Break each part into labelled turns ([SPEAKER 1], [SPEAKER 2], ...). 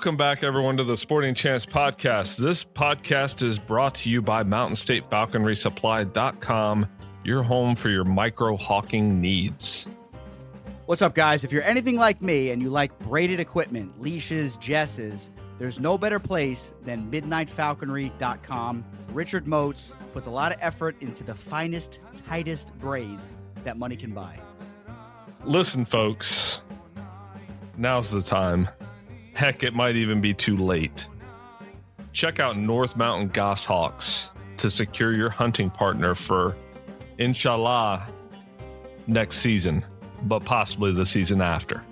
[SPEAKER 1] Welcome back, everyone, to the Sporting Chance podcast. This podcast is brought to you by Mountain State Falconry Supply.com, your home for your micro hawking needs.
[SPEAKER 2] What's up, guys? If you're anything like me and you like braided equipment, leashes, jesses, there's no better place than MidnightFalconry.com. Richard Moats puts a lot of effort into the finest, tightest braids that money can buy.
[SPEAKER 1] Listen, folks, now's the time. Heck, it might even be too late. Check out North Mountain Goshawks to secure your hunting partner for, inshallah, next season, but possibly the season after.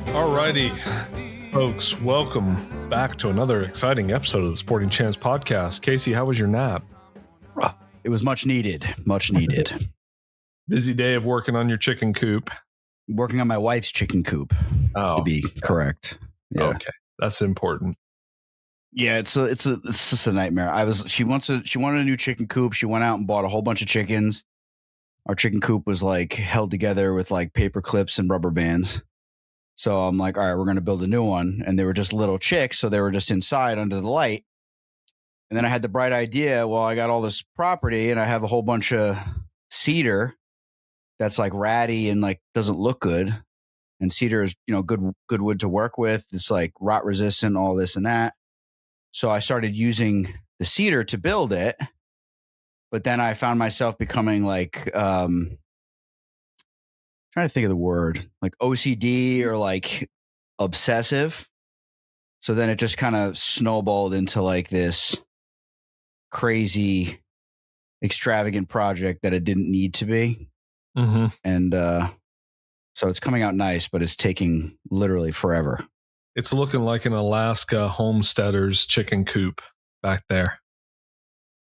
[SPEAKER 1] Alrighty, folks, welcome back to another exciting episode of the Sporting Chance podcast. Casey, how was your nap?
[SPEAKER 2] It was much needed, much needed.
[SPEAKER 1] Busy day of working on your chicken coop.
[SPEAKER 2] Working on my wife's chicken coop, to be correct. Yeah.
[SPEAKER 1] Okay, that's important.
[SPEAKER 2] Yeah, it's just a nightmare. She wanted a new chicken coop. She went out and bought a whole bunch of chickens. Our chicken coop was like held together with like paper clips and rubber bands. So I'm like, all right, we're going to build a new one. And they were just little chicks. So they were just inside under the light. And then I had the bright idea, well, I got all this property and I have a whole bunch of cedar that's like ratty and like doesn't look good. And cedar is, good wood to work with. It's like rot resistant, all this and that. So I started using the cedar to build it. But then I found myself becoming like, trying to think of the word, like OCD or like obsessive. So then it just kind of snowballed into like this crazy, extravagant project that it didn't need to be. Mm-hmm. And so it's coming out nice, but it's taking literally forever.
[SPEAKER 1] It's looking like an Alaska homesteader's chicken coop back there.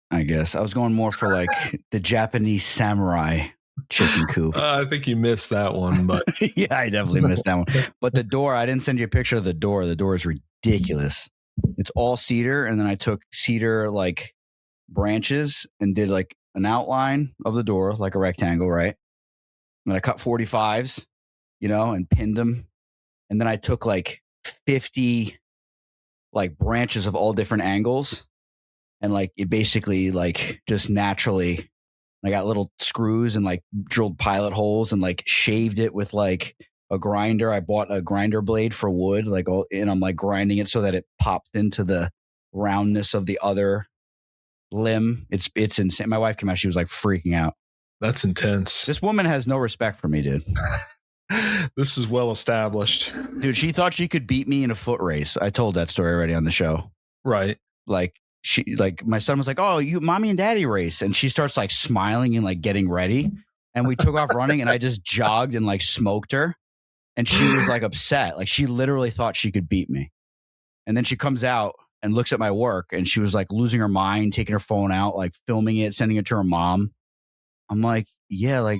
[SPEAKER 2] I guess I was going more for like the Japanese samurai chicken coop.
[SPEAKER 1] I think you missed that one, but
[SPEAKER 2] yeah, I definitely missed that one. But the door, I didn't send you a picture of the door. The door is ridiculous. It's all cedar, and then I took cedar like branches and did like an outline of the door, like a rectangle, right? And I cut 45s, and pinned them. And then I took like 50 like branches of all different angles, and like it basically like just naturally. I got little screws and like drilled pilot holes and like shaved it with like a grinder. I bought a grinder blade for wood, and I'm like grinding it so that it pops into the roundness of the other limb. It's insane. My wife came out, she was like freaking out.
[SPEAKER 1] That's intense.
[SPEAKER 2] This woman has no respect for me, dude.
[SPEAKER 1] This is well established.
[SPEAKER 2] Dude, she thought she could beat me in a foot race. I told that story already on the show.
[SPEAKER 1] Right.
[SPEAKER 2] My son was like, oh, you mommy and daddy race. And she starts like smiling and like getting ready. And we took off running and I just jogged and like smoked her. And she was like upset. Like she literally thought she could beat me. And then she comes out and looks at my work and she was like losing her mind, taking her phone out, like filming it, sending it to her mom. I'm like, yeah, like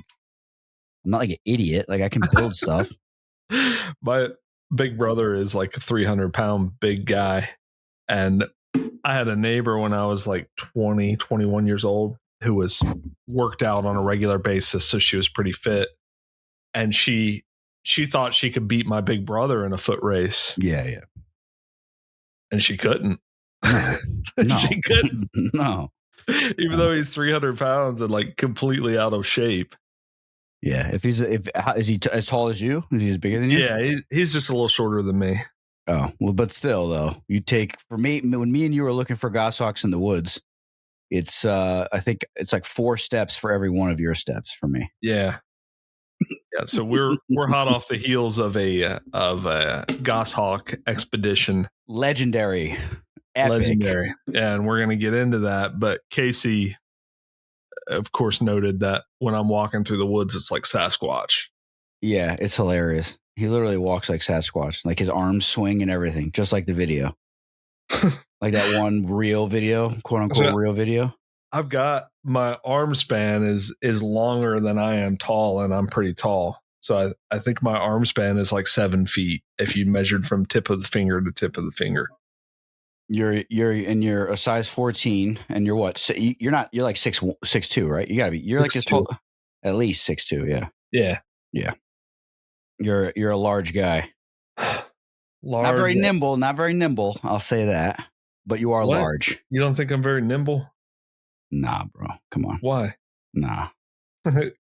[SPEAKER 2] I'm not like an idiot. Like I can build stuff.
[SPEAKER 1] My big brother is like a 300-pound big guy. And I had a neighbor when I was like 20, 21 years old who was worked out on a regular basis. So she was pretty fit. And she thought she could beat my big brother in a foot race.
[SPEAKER 2] Yeah.
[SPEAKER 1] And she couldn't.
[SPEAKER 2] No.
[SPEAKER 1] She couldn't.
[SPEAKER 2] No.
[SPEAKER 1] Even though he's 300 pounds and like completely out of shape.
[SPEAKER 2] Yeah. Is he as tall as you? Is he as bigger than you?
[SPEAKER 1] Yeah, he's just a little shorter than me.
[SPEAKER 2] Oh, well, but still, though, when me and you were looking for goshawks in the woods, it's, I think it's like 4 steps for every one of your steps for me.
[SPEAKER 1] Yeah. Yeah. So we're hot off the heels of a goshawk expedition.
[SPEAKER 2] Legendary. Epic.
[SPEAKER 1] Legendary. And we're going to get into that. But Casey, of course, noted that when I'm walking through the woods, it's like Sasquatch.
[SPEAKER 2] Yeah, it's hilarious. He literally walks like Sasquatch, like his arms swing and everything, just like the video. Like that one real video, quote unquote real video.
[SPEAKER 1] I've got my arm span is longer than I am tall, and I'm pretty tall. So I think my arm span is like 7 feet if you measured from tip of the finger to tip of the finger.
[SPEAKER 2] you're a size 14 and you're what? You're like 6'2", right? You gotta be. You're like this tall, at least 6'2". Yeah. Yeah. You're a large guy.
[SPEAKER 1] Large.
[SPEAKER 2] Not very nimble. I'll say that. But you are large.
[SPEAKER 1] You don't think I'm very nimble?
[SPEAKER 2] Nah, bro. Come on.
[SPEAKER 1] Why?
[SPEAKER 2] Nah.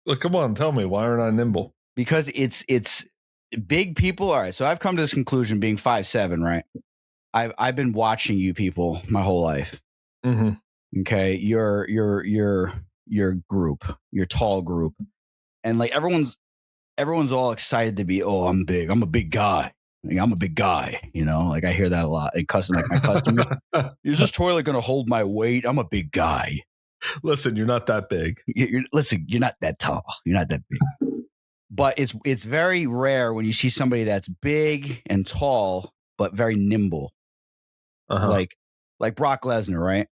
[SPEAKER 1] Look, come on. Tell me, why aren't I nimble?
[SPEAKER 2] Because it's big people. All right. So I've come to this conclusion being 5'7", right? I've been watching you people my whole life.
[SPEAKER 1] Mm-hmm.
[SPEAKER 2] Okay. Your group, your tall group. And like everyone's all excited to be, oh, I'm big. I'm a big guy. Like, I'm a big guy, like I hear that a lot. And my customers, is this toilet going to hold my weight? I'm a big guy.
[SPEAKER 1] Listen, you're not that big.
[SPEAKER 2] You're not that tall. You're not that big. But it's very rare when you see somebody that's big and tall, but very nimble.
[SPEAKER 1] Uh-huh.
[SPEAKER 2] Like Brock Lesnar, right?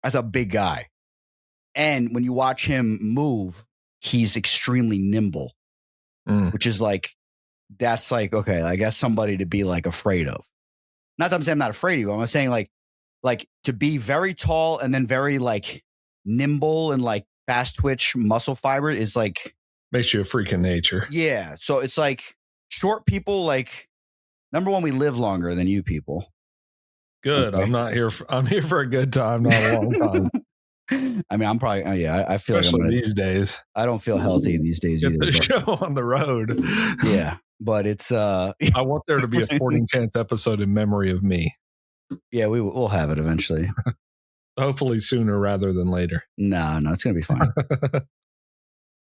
[SPEAKER 2] That's a big guy. And when you watch him move, he's extremely nimble, which is like, that's like, okay, I guess somebody to be like afraid of. Not that I'm saying I'm not afraid of you. I'm saying like to be very tall and then very like nimble and like fast twitch muscle fiber is like.
[SPEAKER 1] Makes you a freak of nature.
[SPEAKER 2] Yeah. So it's like short people, like, number one, we live longer than you people.
[SPEAKER 1] Good. Okay. I'm here for a good time, not a long time.
[SPEAKER 2] I mean, I'm probably, I feel
[SPEAKER 1] especially
[SPEAKER 2] like
[SPEAKER 1] these days.
[SPEAKER 2] I don't feel healthy these days
[SPEAKER 1] Get
[SPEAKER 2] either.
[SPEAKER 1] The show on the road.
[SPEAKER 2] Yeah. But it's,
[SPEAKER 1] I want there to be a Sporting Chance episode in memory of me.
[SPEAKER 2] Yeah, we'll have it eventually.
[SPEAKER 1] Hopefully sooner rather than later.
[SPEAKER 2] No, it's going to be fine.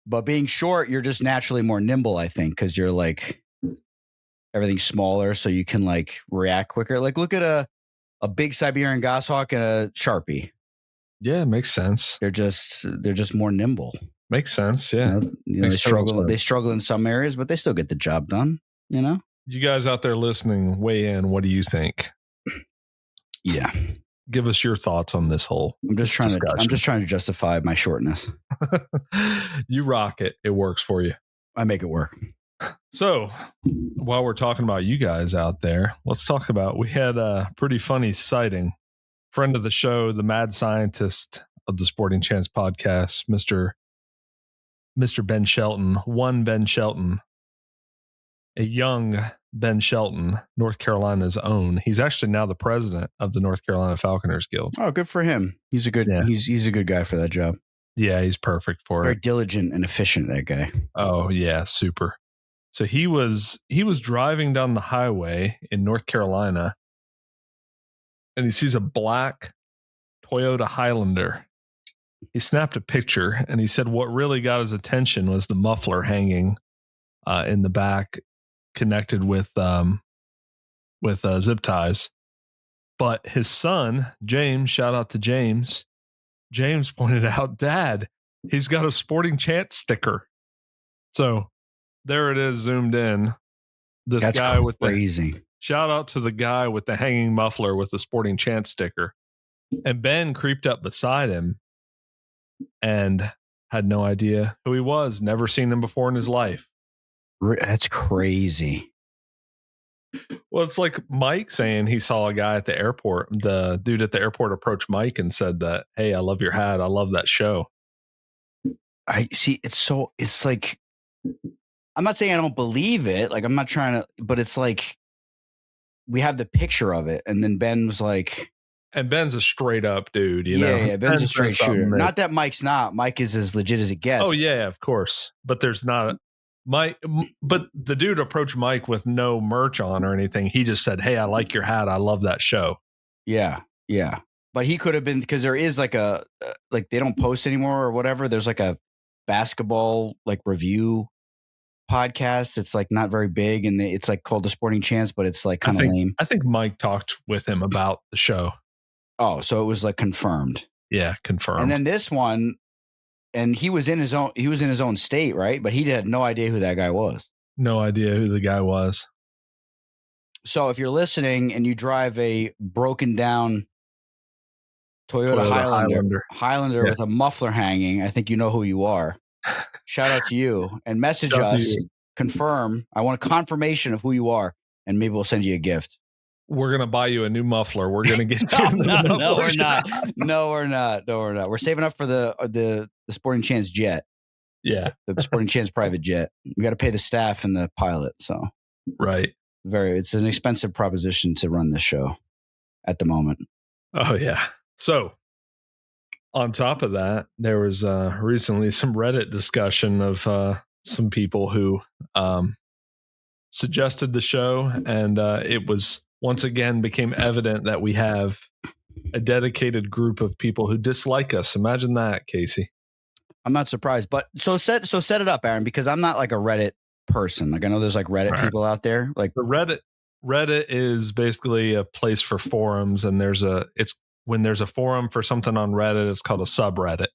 [SPEAKER 2] But being short, you're just naturally more nimble, I think, because you're like, everything's smaller, so you can like react quicker. Like look at a big Siberian Goshawk and a Sharpie.
[SPEAKER 1] Yeah, it makes sense.
[SPEAKER 2] They're just more nimble.
[SPEAKER 1] Makes sense. Yeah.
[SPEAKER 2] They struggle in some areas, but they still get the job done. You
[SPEAKER 1] guys out there listening, weigh in. What do you think?
[SPEAKER 2] Yeah.
[SPEAKER 1] Give us your thoughts on this whole.
[SPEAKER 2] I'm just trying to justify my shortness.
[SPEAKER 1] You rock it. It works for you.
[SPEAKER 2] I make it work.
[SPEAKER 1] So while we're talking about you guys out there, let's talk about, we had a pretty funny sighting. Friend of the show, the mad scientist of the Sporting Chance podcast, Mr. Ben Shelton, Ben Shelton, a young Ben Shelton, North Carolina's own. He's actually now the president of the North Carolina Falconers Guild.
[SPEAKER 2] Oh, good for him. He's a good he's a good guy for that job.
[SPEAKER 1] Yeah, he's perfect for
[SPEAKER 2] Very diligent and efficient, that guy.
[SPEAKER 1] Oh, yeah, super. So he was driving down the highway in North Carolina, and he sees a black Toyota Highlander. He snapped a picture, and he said what really got his attention was the muffler hanging in the back, connected with zip ties. But his son, James, shout out to James. James pointed out, Dad, he's got a Sporting Chance sticker. So there it is, zoomed in.
[SPEAKER 2] That's guy with crazy.
[SPEAKER 1] Shout out to the guy with the hanging muffler with the Sporting Chance sticker. And Ben creeped up beside him and had no idea who he was. Never seen him before in his life.
[SPEAKER 2] That's crazy.
[SPEAKER 1] Well, it's like Mike saying he saw a guy at the airport. The dude at the airport approached Mike and said that, hey, I love your hat. I love that show.
[SPEAKER 2] I see. It's like, I'm not saying I don't believe it. Like, I'm not trying to, but it's like, we have the picture of it. And then Ben was like,
[SPEAKER 1] and Ben's a straight up dude, you know?
[SPEAKER 2] Yeah, Ben's a straight shooter. Not that Mike's not. Mike is as legit as it gets.
[SPEAKER 1] Oh, yeah, of course. But there's not Mike, but the dude approached Mike with no merch on or anything. He just said, hey, I like your hat. I love that show.
[SPEAKER 2] Yeah. Yeah. But he could have been, because there is like like they don't post anymore or whatever. There's like a basketball like review podcast. It's like not very big, and it's like called The Sporting Chance, but it's like kind of lame.
[SPEAKER 1] I think Mike talked with him about the show.
[SPEAKER 2] Oh, so it was like confirmed.
[SPEAKER 1] Yeah, confirmed.
[SPEAKER 2] And then this one, and he was in his own state, right? But he had no idea who that guy was.
[SPEAKER 1] No idea who the guy was.
[SPEAKER 2] So if you're listening and you drive a broken down Toyota Highlander with a muffler hanging, I think you know who you are. Shout out to you, and message us, confirm. I want a confirmation of who you are, and maybe we'll send you a gift.
[SPEAKER 1] we're gonna buy you a new muffler. We're gonna get you
[SPEAKER 2] no, we're not. No, we're not. We're saving up for the Sporting Chance jet.
[SPEAKER 1] Yeah,
[SPEAKER 2] the Sporting Chance private jet. We got to pay the staff and the pilot. So
[SPEAKER 1] right,
[SPEAKER 2] it's an expensive proposition to run this show at the moment.
[SPEAKER 1] Oh yeah. So on top of that, there was recently some Reddit discussion of some people who suggested the show, and it was once again became evident that we have a dedicated group of people who dislike us. Imagine that, Casey.
[SPEAKER 2] I'm not surprised, but so set it up, Aaron, because I'm not like a Reddit person. Like I know there's like Reddit people out there. Like
[SPEAKER 1] the Reddit is basically a place for forums, and when there's a forum for something on Reddit, it's called a subreddit.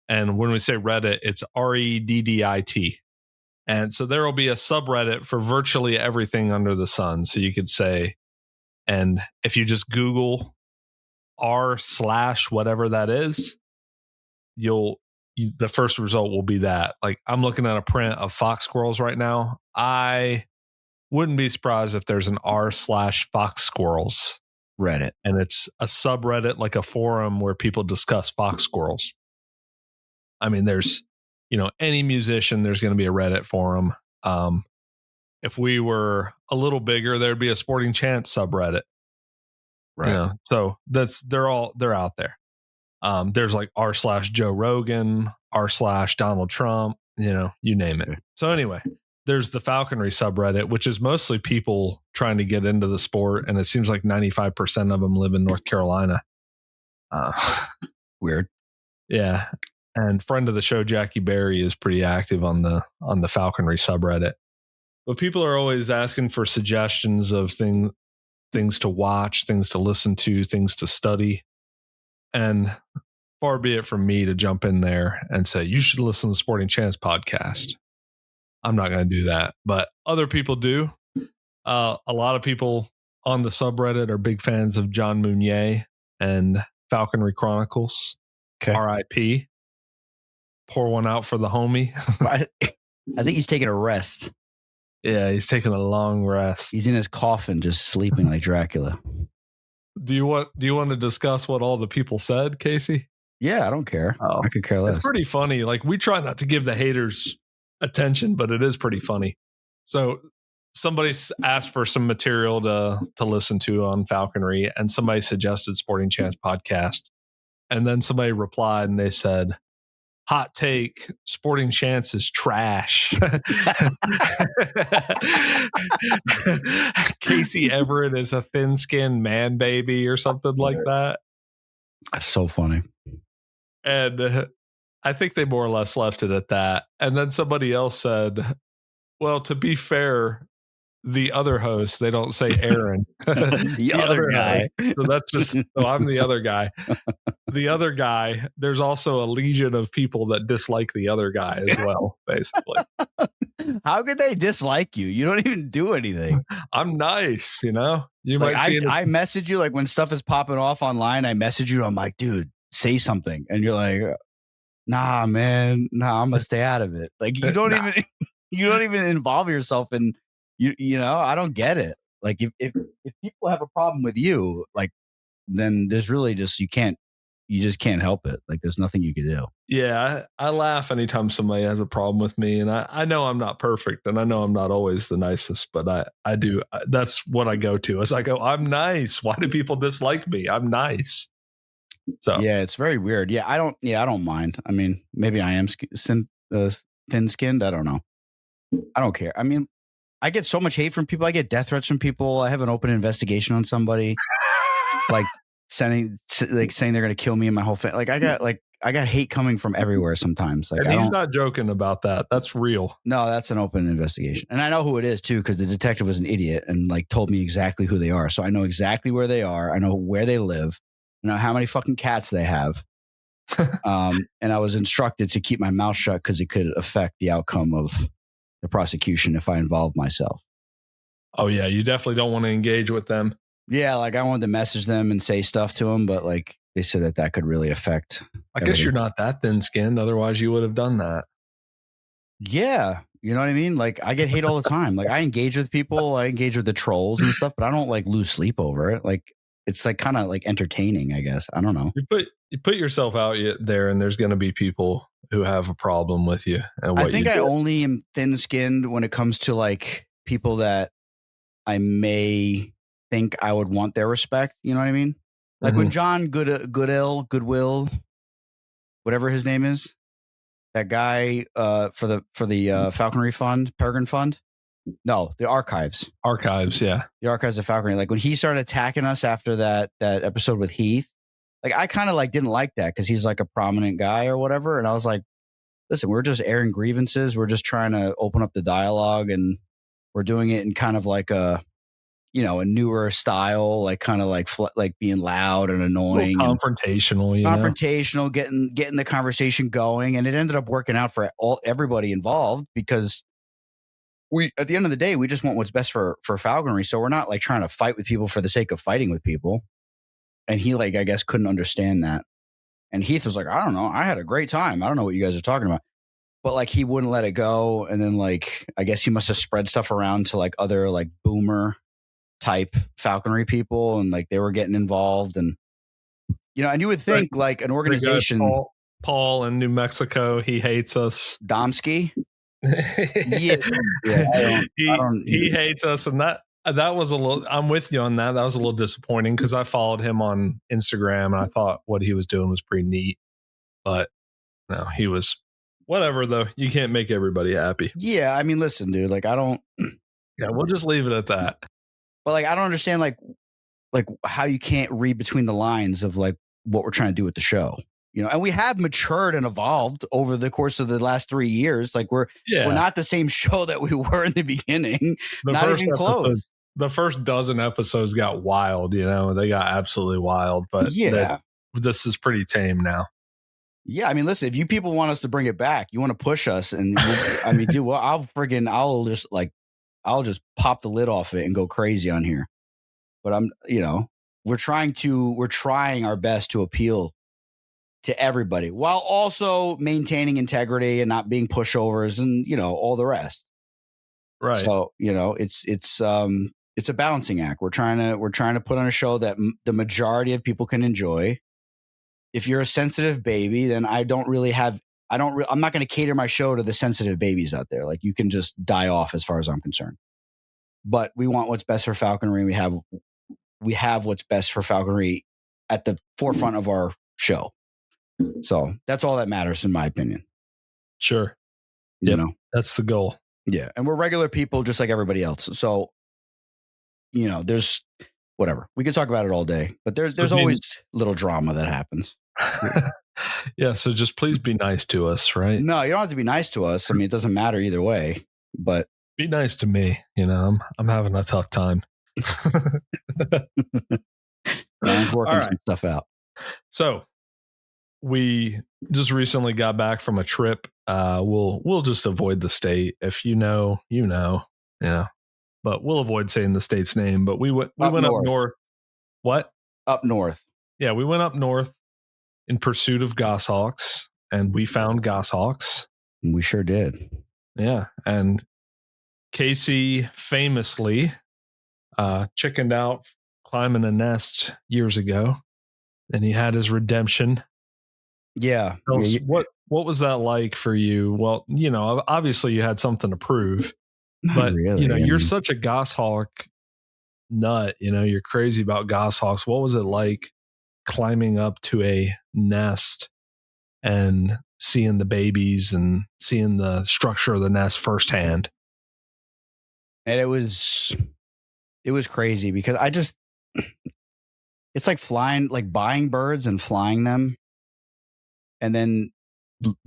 [SPEAKER 1] And when we say Reddit, it's REDDIT. And so there will be a subreddit for virtually everything under the sun. So you could say, and if you just Google r/whatever that is, the first result will be that. Like I'm looking at a print of fox squirrels right now. I wouldn't be surprised if there's an r/fox squirrels
[SPEAKER 2] Reddit, and
[SPEAKER 1] it's a subreddit, like a forum where people discuss fox squirrels. I mean, there's any musician, there's going to be a Reddit forum. If we were a little bigger, there'd be a Sporting Chance subreddit.
[SPEAKER 2] Right.
[SPEAKER 1] So they're out there. There's like r/Joe Rogan, r/Donald Trump, you name it. So anyway, there's the falconry subreddit, which is mostly people trying to get into the sport. And it seems like 95% of them live in North Carolina.
[SPEAKER 2] Weird.
[SPEAKER 1] Yeah. And friend of the show, Jackie Berry, is pretty active on the falconry subreddit. But people are always asking for suggestions of things to watch, things to listen to, things to study. And far be it from me to jump in there and say, you should listen to the Sporting Chance podcast. I'm not going to do that. But other people do. A lot of people on the subreddit are big fans of John Mounier and Falconry Chronicles. Okay. RIP. Pour one out for the homie.
[SPEAKER 2] I think he's taking a rest.
[SPEAKER 1] Yeah, he's taking a long rest.
[SPEAKER 2] He's in his coffin just sleeping like Dracula.
[SPEAKER 1] Do you want to discuss what all the people said, Casey?
[SPEAKER 2] Yeah, I don't care. I could care less.
[SPEAKER 1] It's pretty funny. Like we try not to give the haters attention, but it is pretty funny. So somebody asked for some material to listen to on falconry, and somebody suggested Sporting Chance podcast. And then somebody replied and they said, hot take, Sporting Chance is trash. Casey Everett is a thin-skinned man baby or something like that.
[SPEAKER 2] That's so funny.
[SPEAKER 1] And I think they more or less left it at that. And then somebody else said, well, to be fair, the other host, they don't say Aaron.
[SPEAKER 2] the other guy.
[SPEAKER 1] Host. So that's just, I'm the other guy. The other guy, there's also a legion of people that dislike the other guy as well, basically.
[SPEAKER 2] How could they dislike you? You don't even do anything.
[SPEAKER 1] I'm nice, You
[SPEAKER 2] like, might see I message you, like when stuff is popping off online, I message you, I'm like, dude, say something. And you're like, nah, man, I'm gonna stay out of it. Like you don't even involve yourself in I don't get it. Like if people have a problem with you, like then there's really just you just can't help it. Like there's nothing you can do.
[SPEAKER 1] Yeah, I laugh anytime somebody has a problem with me, and I know I'm not perfect, and I know I'm not always the nicest, but I do. That's what I go to. As I go, I'm nice. Why do people dislike me? I'm nice. So
[SPEAKER 2] yeah, it's very weird. Yeah, I don't mind. I mean, maybe I am thin-skinned. I don't know. I don't care. I mean, I get so much hate from people. I get death threats from people. I have an open investigation on somebody, like saying they're going to kill me and my whole family. Like I got hate coming from everywhere sometimes. Like,
[SPEAKER 1] and he's not joking about that. That's real.
[SPEAKER 2] No, that's an open investigation, and I know who it is too because the detective was an idiot and like told me exactly who they are. So I know exactly where they are. I know where they live. I know how many fucking cats they have. And I was instructed to keep my mouth shut because it could affect the outcome of the prosecution if I involved myself.
[SPEAKER 1] Oh yeah, you definitely don't want to engage with them.
[SPEAKER 2] Yeah, like I wanted to message them and say stuff to them, but like they said that could really affect.
[SPEAKER 1] I guess you're not that thin-skinned, otherwise you would have done that.
[SPEAKER 2] Yeah, You know what I mean? Like I get hate all the time. Like I engage with people, I engage with the trolls and stuff, but I don't like lose sleep over it. Like it's like kind of like entertaining, I guess. I don't know.
[SPEAKER 1] You put yourself out there, and there's going to be people who have a problem with you. And what
[SPEAKER 2] I think I only am thin skinned when it comes to like people that I may think I would want their respect. You know what I mean? Like when John Goodwill, whatever his name is, that guy for the Falconry Fund, Peregrine Fund. No, the Archives.
[SPEAKER 1] Yeah.
[SPEAKER 2] The Archives of Falconry. Like when he started attacking us after that episode with Heath, like I kind of like didn't like that because he's like a prominent guy or whatever. And I was like, listen, we're just airing grievances. We're just trying to open up the dialogue, and we're doing it in kind of like a newer style, like kind of like being loud and annoying,
[SPEAKER 1] confrontational,
[SPEAKER 2] getting the conversation going. And it ended up working out for everybody involved because at the end of the day, we just want what's best for falconry. So we're not like trying to fight with people for the sake of fighting with people. And he I guess couldn't understand that. And Heath was like, I don't know. I had a great time. I don't know what you guys are talking about. But like he wouldn't let it go. And then like, I guess he must have spread stuff around to like other like boomer type falconry people. And like they were getting involved. And, and you would think like an organization.
[SPEAKER 1] Paul in New Mexico, he hates us.
[SPEAKER 2] Domsky.
[SPEAKER 1] He hates us. And that was a little, I'm with you on that. That was a little disappointing because I followed him on Instagram and I thought what he was doing was pretty neat. But no, he was whatever, though. You can't make everybody happy.
[SPEAKER 2] Yeah. I mean, listen, dude, like I don't.
[SPEAKER 1] Yeah, we'll just leave it at that.
[SPEAKER 2] But like, I don't understand like how you can't read between the lines of like what we're trying to do with the show. And we have matured and evolved over the course of the last 3 years. Like we're not the same show that we were in the beginning. Not even close.
[SPEAKER 1] The first dozen episodes got wild, they got absolutely wild, but this is pretty tame now.
[SPEAKER 2] Yeah. I mean, listen, if you people want us to bring it back, you want to push us and dude, well, I'll just pop the lid off it and go crazy on here. But we're trying our best to appeal to everybody while also maintaining integrity and not being pushovers and, all the rest.
[SPEAKER 1] Right.
[SPEAKER 2] So, it's a balancing act. We're trying to put on a show that the majority of people can enjoy. If you're a sensitive baby, then I'm not going to cater my show to the sensitive babies out there. Like you can just die off as far as I'm concerned. But we want what's best for falconry. We have what's best for falconry at the forefront of our show. So that's all that matters in my opinion.
[SPEAKER 1] Sure. That's the goal.
[SPEAKER 2] Yeah. And we're regular people just like everybody else. So, there's whatever. We could talk about it all day, but there's always little drama that happens.
[SPEAKER 1] Yeah. So just please be nice to us, right?
[SPEAKER 2] No, you don't have to be nice to us. I mean, it doesn't matter either way, but
[SPEAKER 1] be nice to me. I'm having a tough time.
[SPEAKER 2] I'm working some stuff out.
[SPEAKER 1] So we just recently got back from a trip. We'll just avoid the state. If you know, but we'll avoid saying the state's name. But we went up north. What?
[SPEAKER 2] Up north.
[SPEAKER 1] Yeah, we went up north in pursuit of goshawks, and we found goshawks.
[SPEAKER 2] We sure did.
[SPEAKER 1] Yeah, and Casey famously chickened out climbing a nest years ago, and he had his redemption.
[SPEAKER 2] Yeah.
[SPEAKER 1] What was that like for you? Well, obviously you had something to prove, but really. You're such a goshawk nut. You're crazy about goshawks. What was it like climbing up to a nest and seeing the babies and seeing the structure of the nest firsthand?
[SPEAKER 2] And it was crazy because it's like flying, like buying birds and flying them and then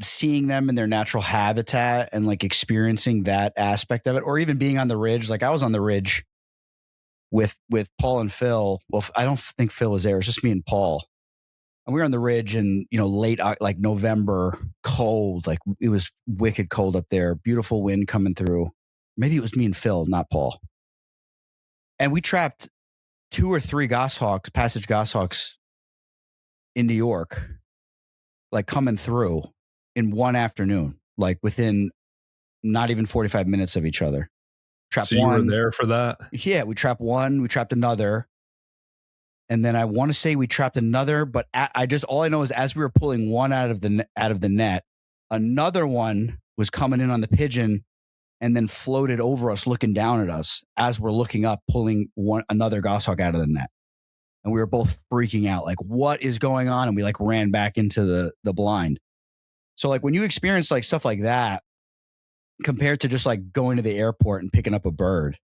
[SPEAKER 2] seeing them in their natural habitat and like experiencing that aspect of it, or even being on the ridge. Like I was on the ridge with Paul and Phil. Well, I don't think Phil was there. It was just me and Paul. And we were on the ridge in, late, like November, cold, like it was wicked cold up there. Beautiful wind coming through. Maybe it was me and Phil, not Paul. And we trapped 2 or 3 passage goshawks in New York, like coming through in one afternoon, like within not even 45 minutes of each other. Trapped
[SPEAKER 1] so you
[SPEAKER 2] one.
[SPEAKER 1] were there for that?
[SPEAKER 2] Yeah, we trapped one, we trapped another. And then I want to say we trapped another, but all I know is as we were pulling one out of the net, another one was coming in on the pigeon and then floated over us, looking down at us as we're looking up, pulling another goshawk out of the net. And we were both freaking out, like, what is going on? And we like ran back into the blind. So like when you experience like stuff like that, compared to just like going to the airport and picking up a bird,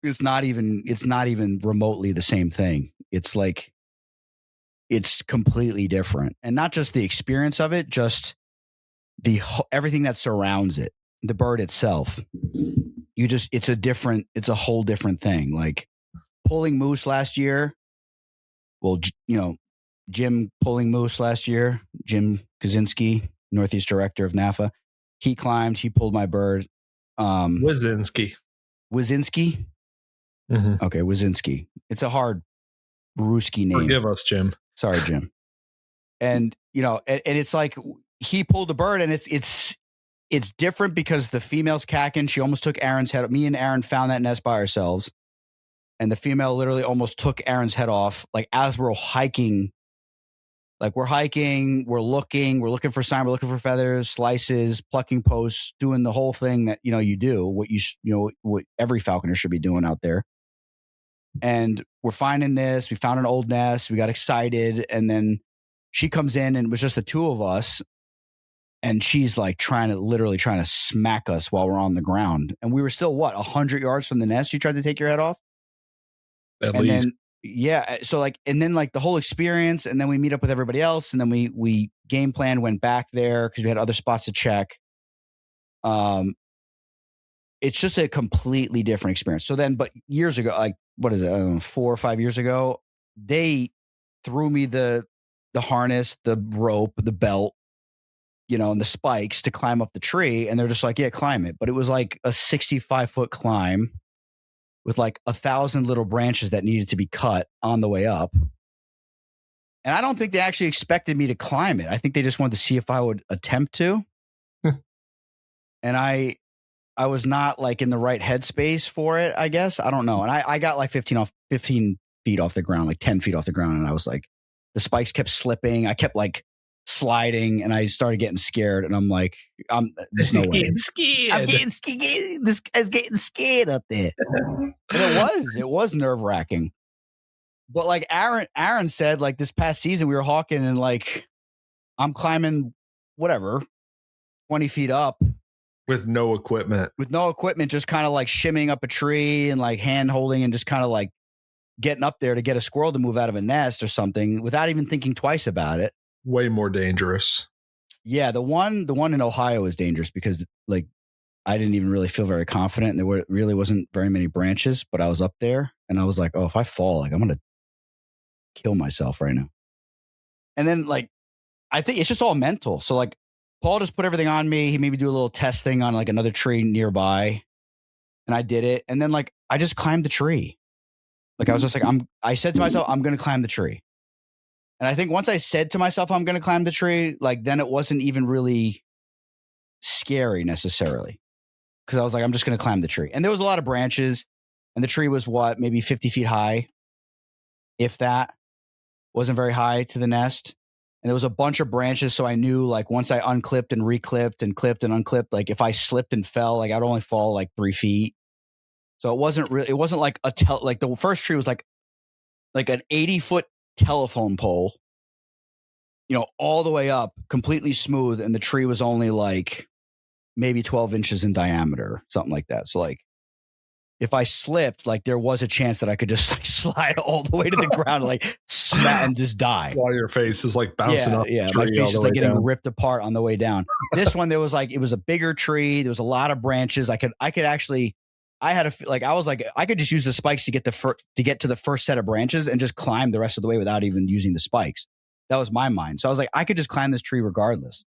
[SPEAKER 2] it's not even remotely the same thing. It's like, it's completely different. And not just the experience of it, just everything that surrounds it, the bird itself. It's a whole different thing. Like pulling moose last year. Well, Jim pulling moose last year, Jim Kaczynski, Northeast Director of NAFA. He pulled my bird.
[SPEAKER 1] Wazinski.
[SPEAKER 2] Mm-hmm. Okay, Wazinski. It's a hard Ruski name.
[SPEAKER 1] Forgive us, Jim.
[SPEAKER 2] Sorry, Jim. And and it's like he pulled a bird, and it's different because the female's cacking. She almost took Aaron's head. Me and Aaron found that nest by ourselves, and the female literally almost took Aaron's head off. Like as we're hiking, we're looking for sign, we're looking for feathers, slices, plucking posts, doing the whole thing that you do, what every falconer should be doing out there. And we're finding this. We found an old nest. We got excited. And then she comes in and it was just the two of us. And she's like literally trying to smack us while we're on the ground. And we were still 100 yards from the nest. You tried to take your head off?
[SPEAKER 1] At least.
[SPEAKER 2] Then, yeah. So and then the whole experience. And then we meet up with everybody else. And then we game plan, went back there because we had other spots to check. It's just a completely different experience. So then, but years ago, like, what is it? I don't know, 4 or 5 years ago, they threw me the harness, the rope, the belt, and the spikes to climb up the tree. And they're just like, yeah, climb it. But it was like a 65-foot climb with like 1,000 little branches that needed to be cut on the way up. And I don't think they actually expected me to climb it. I think they just wanted to see if I would attempt to. And I was not like in the right headspace for it, I guess. I don't know. And I got like 15 feet off the ground, like 10 feet off the ground. And I was like, the spikes kept slipping. I kept like sliding and I started getting scared. And I'm like, there's no way. I'm getting scared. This guy's getting scared up there. And it was nerve wracking. But like Aaron said, like this past season, we were hawking and like, I'm climbing 20 feet up.
[SPEAKER 1] With no equipment,
[SPEAKER 2] just kind of like shimmying up a tree and like hand holding and just kind of like getting up there to get a squirrel to move out of a nest or something without even thinking twice about it.
[SPEAKER 1] Way more dangerous.
[SPEAKER 2] Yeah. The one in Ohio is dangerous because like I didn't even really feel very confident and there really wasn't very many branches, but I was up there and I was like, oh, if I fall, like I'm going to kill myself right now. And then like, I think it's just all mental. So like, Paul just put everything on me. He made me do a little test thing on like another tree nearby. And I did it. And then like, I just climbed the tree. Like I was just like, I said to myself, I'm going to climb the tree. And I think once I said to myself, I'm going to climb the tree, like then it wasn't even really scary necessarily. Cause I was like, I'm just going to climb the tree. And there was a lot of branches and the tree was maybe 50 feet high. If that wasn't very high to the nest. And there was a bunch of branches. So I knew like once I unclipped and reclipped and clipped and unclipped, like if I slipped and fell, like I'd only fall like 3 feet. So it wasn't like like the first tree was like an 80-foot telephone pole, all the way up, completely smooth. And the tree was only like maybe 12 inches in diameter, something like that. So like if I slipped, like there was a chance that I could just like slide all the way to the ground, like smack and just die.
[SPEAKER 1] While your face is like bouncing up.
[SPEAKER 2] Yeah, my face is like getting ripped apart on the way down. This one, there was like, it was a bigger tree. There was a lot of branches. I could actually, I was like, I could just use the spikes to get to the first set of branches and just climb the rest of the way without even using the spikes. That was my mind. So I was like, I could just climb this tree regardless.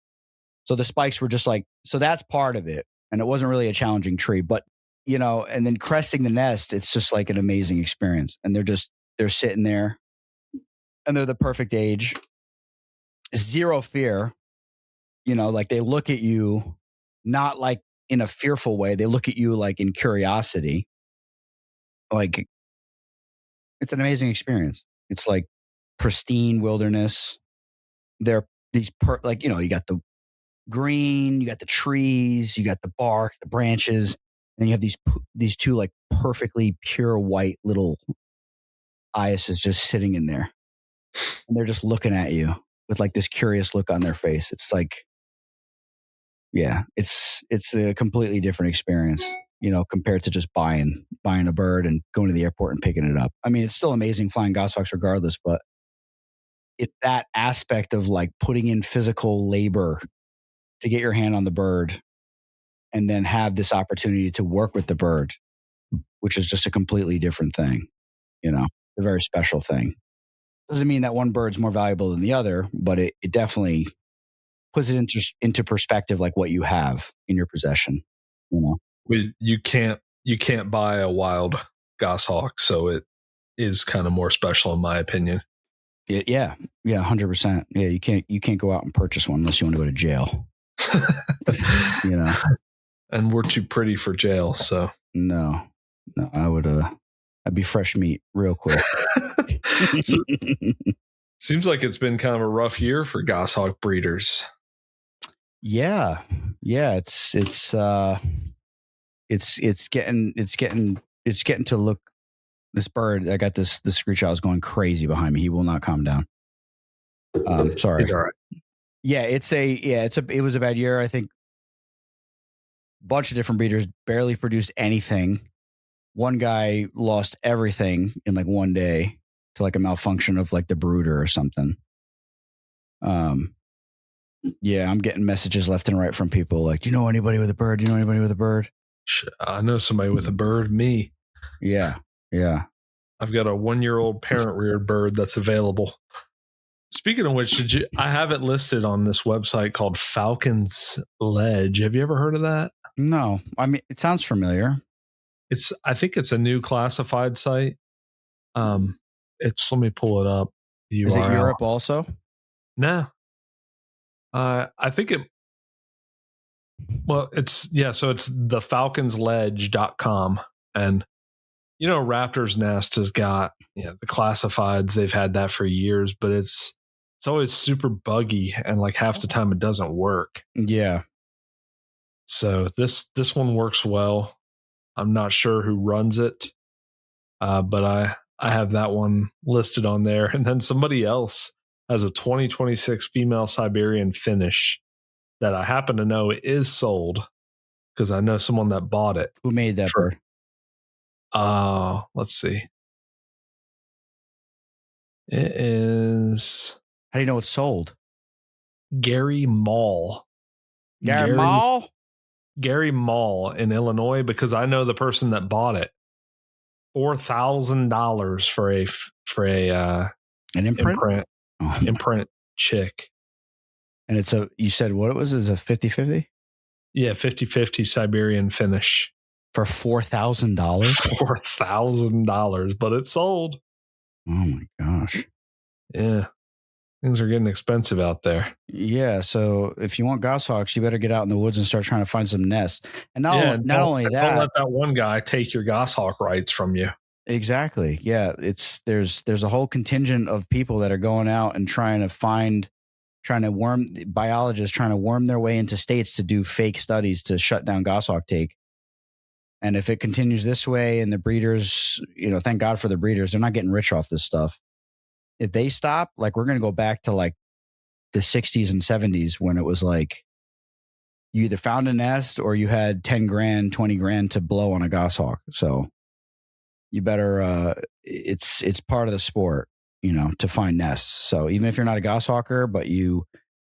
[SPEAKER 2] So the spikes were just like, so that's part of it. And it wasn't really a challenging tree, but and then cresting the nest, it's just like an amazing experience. And they're sitting there and they're the perfect age. Zero fear. Like they look at you not like in a fearful way. They look at you like in curiosity. Like, it's an amazing experience. It's like pristine wilderness. They're these like, you got the green, you got the trees, you got the bark, the branches, and you have these two like perfectly pure white little Eyas is just sitting in there, and they're just looking at you with like this curious look on their face. It's like, yeah, it's a completely different experience, compared to just buying a bird and going to the airport and picking it up. I mean, it's still amazing flying goshawks regardless, but that aspect of like putting in physical labor to get your hand on the bird and then have this opportunity to work with the bird, which is just a completely different thing, a very special thing. Doesn't mean that one bird's more valuable than the other, but it definitely puts it into perspective, like what you have in your possession.
[SPEAKER 1] You can't buy a wild goshawk, so it is kind of more special in my opinion.
[SPEAKER 2] Yeah, 100%. Yeah, you can't go out and purchase one unless you want to go to jail.
[SPEAKER 1] And we're too pretty for jail, so
[SPEAKER 2] no, I'd be fresh meat real quick.
[SPEAKER 1] So, seems like it's been kind of a rough year for goshawk breeders.
[SPEAKER 2] Yeah, it's getting to look. This bird, I got this screech owl is going crazy behind me. He will not calm down. Sorry.
[SPEAKER 1] He's all right.
[SPEAKER 2] Yeah, it was a bad year. I think a bunch of different breeders barely produced anything. One guy lost everything in like one day to like a malfunction of like the brooder or something. Yeah, I'm getting messages left and right from people like, do you know anybody with a bird? Do you know anybody with a bird?
[SPEAKER 1] I know somebody with a bird, me.
[SPEAKER 2] Yeah.
[SPEAKER 1] I've got a 1-year-old parent reared bird that's available. Speaking of which, I have it listed on this website called Falcon's Ledge. Have you ever heard of that?
[SPEAKER 2] No. I mean, it sounds familiar.
[SPEAKER 1] I think it's a new classified site. Let me pull it up.
[SPEAKER 2] Is it Europe also?
[SPEAKER 1] No. I think so it's thefalconsledge.com. And, Raptor's Nest has got, the classifieds. They've had that for years, but it's always super buggy. And like half the time it doesn't work.
[SPEAKER 2] Yeah.
[SPEAKER 1] So this one works well. I'm not sure who runs it. But I have that one listed on there. And then somebody else has a 2026 female Siberian Finnish that I happen to know is sold because I know someone that bought it.
[SPEAKER 2] Who made that bird?
[SPEAKER 1] Let's see. It is.
[SPEAKER 2] How do you know it's sold?
[SPEAKER 1] Gary Mall.
[SPEAKER 2] Gary
[SPEAKER 1] Mall in Illinois, because I know the person that bought it. $4,000 for an imprint imprint chick.
[SPEAKER 2] And you said what it was? Is a 50-50?
[SPEAKER 1] Yeah, 50-50 Siberian Finnish.
[SPEAKER 2] For $4,000?
[SPEAKER 1] $4,000, but it's sold.
[SPEAKER 2] Oh my gosh.
[SPEAKER 1] Yeah. Things are getting expensive out there.
[SPEAKER 2] Yeah, so if you want goshawks, you better get out in the woods and start trying to find some nests. And not only that,
[SPEAKER 1] don't let that one guy take your goshawk rights from you.
[SPEAKER 2] Exactly. Yeah, there's a whole contingent of people that are going out and biologists trying to worm their way into states to do fake studies to shut down goshawk take. And if it continues this way, and the breeders, thank God for the breeders, they're not getting rich off this stuff. If they stop, like we're going to go back to like the 60s and 70s when it was like you either found a nest or you had 10 grand, 20 grand to blow on a goshawk. So you better, it's part of the sport, to find nests. So even if you're not a goshawker, but you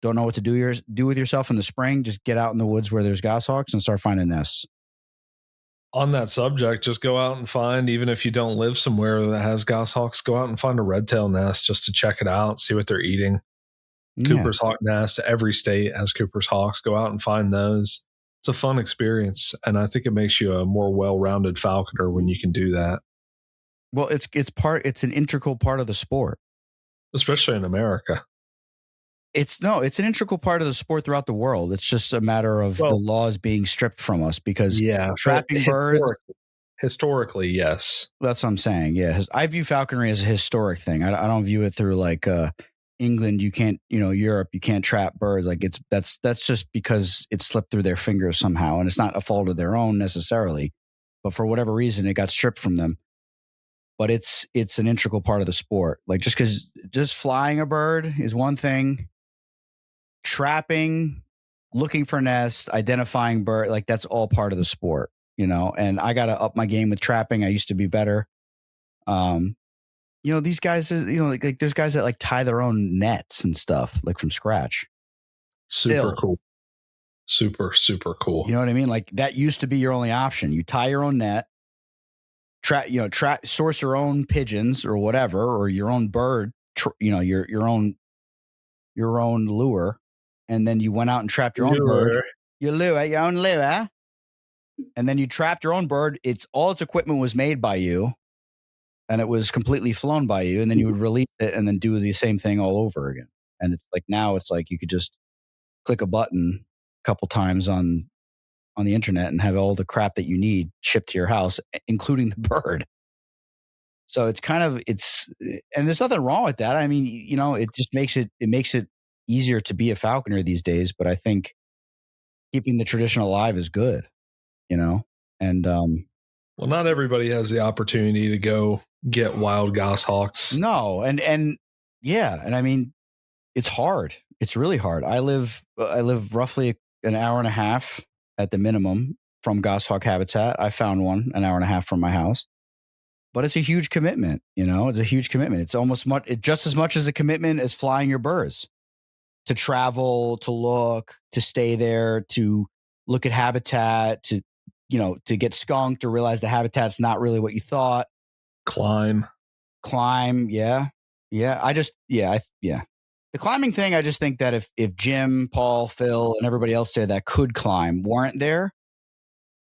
[SPEAKER 2] don't know what to do with yourself in the spring, just get out in the woods where there's goshawks and start finding nests.
[SPEAKER 1] On that subject, just go out and find, even if you don't live somewhere that has goshawks, go out and find a red-tailed nest just to check it out, see what they're eating. Yeah. Cooper's hawk nest. Every state has Cooper's hawks. Go out and find those. It's a fun experience, and I think it makes you a more well-rounded falconer when you can do that.
[SPEAKER 2] Well, it's an integral part of the sport,
[SPEAKER 1] especially in America.
[SPEAKER 2] It's an integral part of the sport throughout the world. It's just a matter of the laws being stripped from us because trapping birds.
[SPEAKER 1] Historically, yes.
[SPEAKER 2] That's what I'm saying. Yeah. I view falconry as a historic thing. I don't view it through like England. You can't, Europe, you can't trap birds. Like that's just because it slipped through their fingers somehow. And it's not a fault of their own necessarily, but for whatever reason, it got stripped from them. But it's an integral part of the sport. Like just flying a bird is one thing. Trapping, looking for nests, identifying bird, like that's all part of the sport, and I got to up my game with trapping. I used to be better. These guys, like there's guys that like tie their own nets and stuff like from scratch.
[SPEAKER 1] Cool. Super, super cool.
[SPEAKER 2] You know what I mean? Like that used to be your only option. You tie your own net, source your own pigeons or whatever, or your own bird, your own lure. And then you went out and trapped your own bird. Your own lure. And then you trapped your own bird. Its equipment was made by you. And it was completely flown by you. And then you would release it and then do the same thing all over again. And it's like now it's like you could just click a button a couple times on the internet and have all the crap that you need shipped to your house, including the bird. So it's and there's nothing wrong with that. I mean, it just makes it easier to be a falconer these days, but I think keeping the tradition alive is good, and
[SPEAKER 1] well, not everybody has the opportunity to go get wild goshawks.
[SPEAKER 2] No, and I mean, it's hard. It's really hard. I live roughly an hour and a half at the minimum from goshawk habitat. I found one an hour and a half from my house. But it's a huge commitment, it's a huge commitment. It's just as much as a commitment as flying your birds. To travel, to look, to stay there, to look at habitat, to get skunked or realize the habitat's not really what you thought.
[SPEAKER 1] Climb.
[SPEAKER 2] Yeah. The climbing thing, I just think that if Jim, Paul, Phil, and everybody else there that could climb weren't there,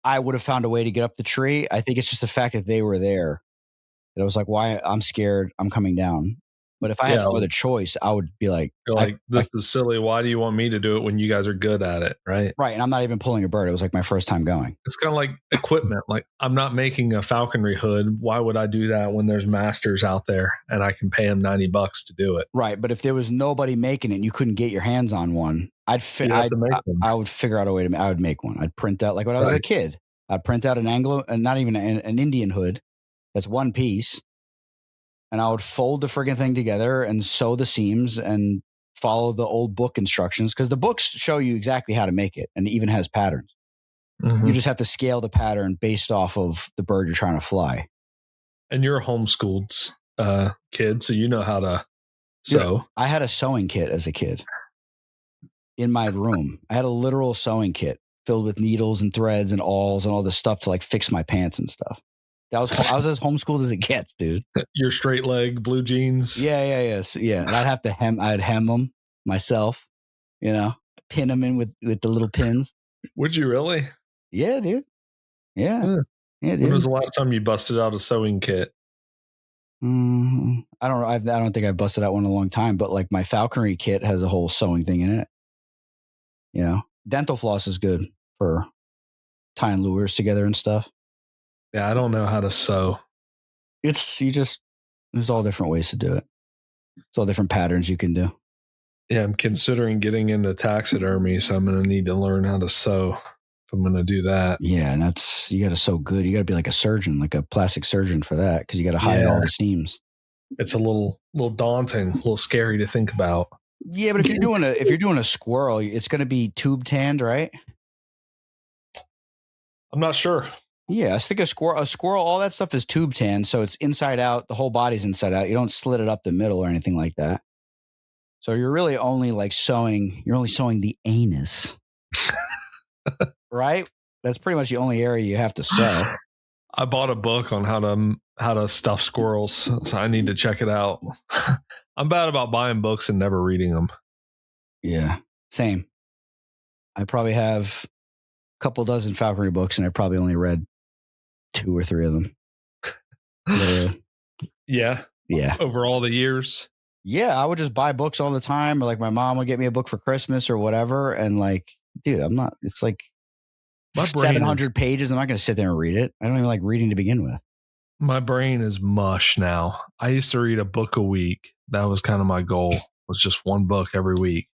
[SPEAKER 2] I would have found a way to get up the tree. I think it's just the fact that they were there that I was like, why? I'm scared. I'm coming down. But if I had no other choice, I would be like,
[SPEAKER 1] this is silly. Why do you want me to do it when you guys are good at it? Right.
[SPEAKER 2] Right. And I'm not even pulling a bird. It was like my first time going.
[SPEAKER 1] It's kind of like equipment. Like I'm not making a falconry hood. Why would I do that when there's masters out there and I can pay them $90 to do it?
[SPEAKER 2] Right. But if there was nobody making it and you couldn't get your hands on one, I would figure out a way I would make one. I'd print out, like when I was a kid, I'd print out not even an Indian hood. That's one piece. And I would fold the friggin' thing together and sew the seams and follow the old book instructions because the books show you exactly how to make it and it even has patterns. Mm-hmm. You just have to scale the pattern based off of the bird you're trying to fly.
[SPEAKER 1] And you're a homeschooled kid, so you know how to sew.
[SPEAKER 2] I had a sewing kit as a kid in my room. I had a literal sewing kit filled with needles and threads and awls and all this stuff to like fix my pants and stuff. I was as homeschooled as it gets, dude.
[SPEAKER 1] Your straight leg, blue jeans.
[SPEAKER 2] Yeah. And I'd hem them myself, pin them in with the little pins.
[SPEAKER 1] Would you really?
[SPEAKER 2] Yeah, dude. Yeah, dude.
[SPEAKER 1] When was the last time you busted out a sewing kit?
[SPEAKER 2] I don't think I've busted out one in a long time, but like my falconry kit has a whole sewing thing in it. Dental floss is good for tying lures together and stuff.
[SPEAKER 1] Yeah, I don't know how to sew.
[SPEAKER 2] There's all different ways to do it. It's all different patterns you can do.
[SPEAKER 1] Yeah, I'm considering getting into taxidermy, so I'm going to need to learn how to sew if I'm going to do that.
[SPEAKER 2] Yeah, and you got to sew good. You got to be like a surgeon, like a plastic surgeon for that, because you got to hide all the seams.
[SPEAKER 1] It's a little daunting, a little scary to think about.
[SPEAKER 2] Yeah, but if you're doing a squirrel, it's going to be tube tanned, right?
[SPEAKER 1] I'm not sure.
[SPEAKER 2] Yeah, I think a squirrel, all that stuff is tube tan, so it's inside out. The whole body's inside out. You don't slit it up the middle or anything like that. So you're really only sewing the anus, right? That's pretty much the only area you have to sew.
[SPEAKER 1] I bought a book on how to stuff squirrels, so I need to check it out. I'm bad about buying books and never reading them.
[SPEAKER 2] Yeah, same. I probably have a couple dozen falconry books, and I probably only read 2 or 3 of them.
[SPEAKER 1] Yeah. Over all the years.
[SPEAKER 2] Yeah, I would just buy books all the time, or like my mom would get me a book for Christmas or whatever. And like, dude, I'm not. It's like
[SPEAKER 1] My brain
[SPEAKER 2] 700 pages. I'm not going to sit there and read it. I don't even like reading to begin with.
[SPEAKER 1] My brain is mush now. I used to read a book a week. That was kind of my goal. Was just one book every week.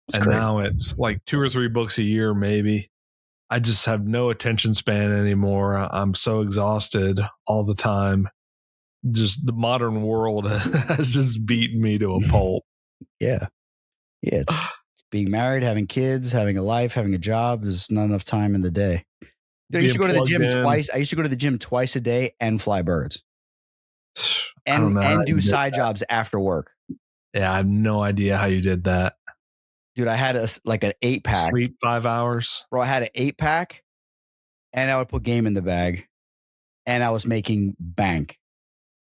[SPEAKER 2] It's
[SPEAKER 1] and
[SPEAKER 2] crazy.
[SPEAKER 1] Now it's like 2 or 3 books a year, maybe. I just have no attention span anymore. I'm so exhausted all the time. Just the modern world has just beaten me to a pulp.
[SPEAKER 2] Yeah. Yeah. It's being married, having kids, having a life, having a job. There's not enough time in the day. Dude, I used to go to the gym twice. I used to go to the gym twice a day and fly birds. And do side jobs after work.
[SPEAKER 1] Yeah, I have no idea how you did that.
[SPEAKER 2] Dude, I had an 8-pack.
[SPEAKER 1] Sleep 5 hours.
[SPEAKER 2] Bro, I had an 8-pack and I would put game in the bag and I was making bank.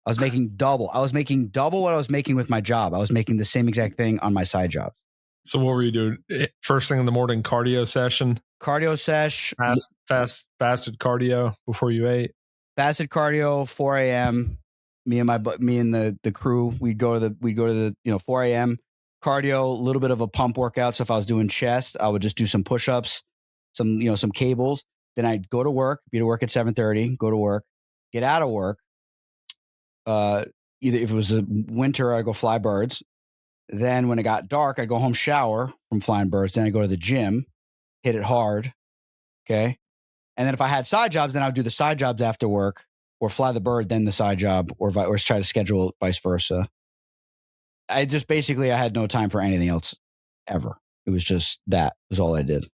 [SPEAKER 2] I was making double. I was making double what I was making with my job. I was making the same exact thing on my side job.
[SPEAKER 1] So what were you doing? First thing in the morning, cardio session?
[SPEAKER 2] Cardio sesh.
[SPEAKER 1] Fasted cardio before you ate?
[SPEAKER 2] Fasted cardio, 4 a.m. Me and the crew, we'd go to the 4 a.m. cardio, a little bit of a pump workout. So if I was doing chest, I would just do some push-ups, some cables. Then I'd go to work, be to work at 7:30, go to work, get out of work. Either if it was a winter, I'd go fly birds. Then when it got dark, I'd go home, shower from flying birds. Then I'd go to the gym, hit it hard. Okay. And then if I had side jobs, then I would do the side jobs after work or fly the bird, then the side job or try to schedule it vice versa. I had no time for anything else ever. It was just that was all I did.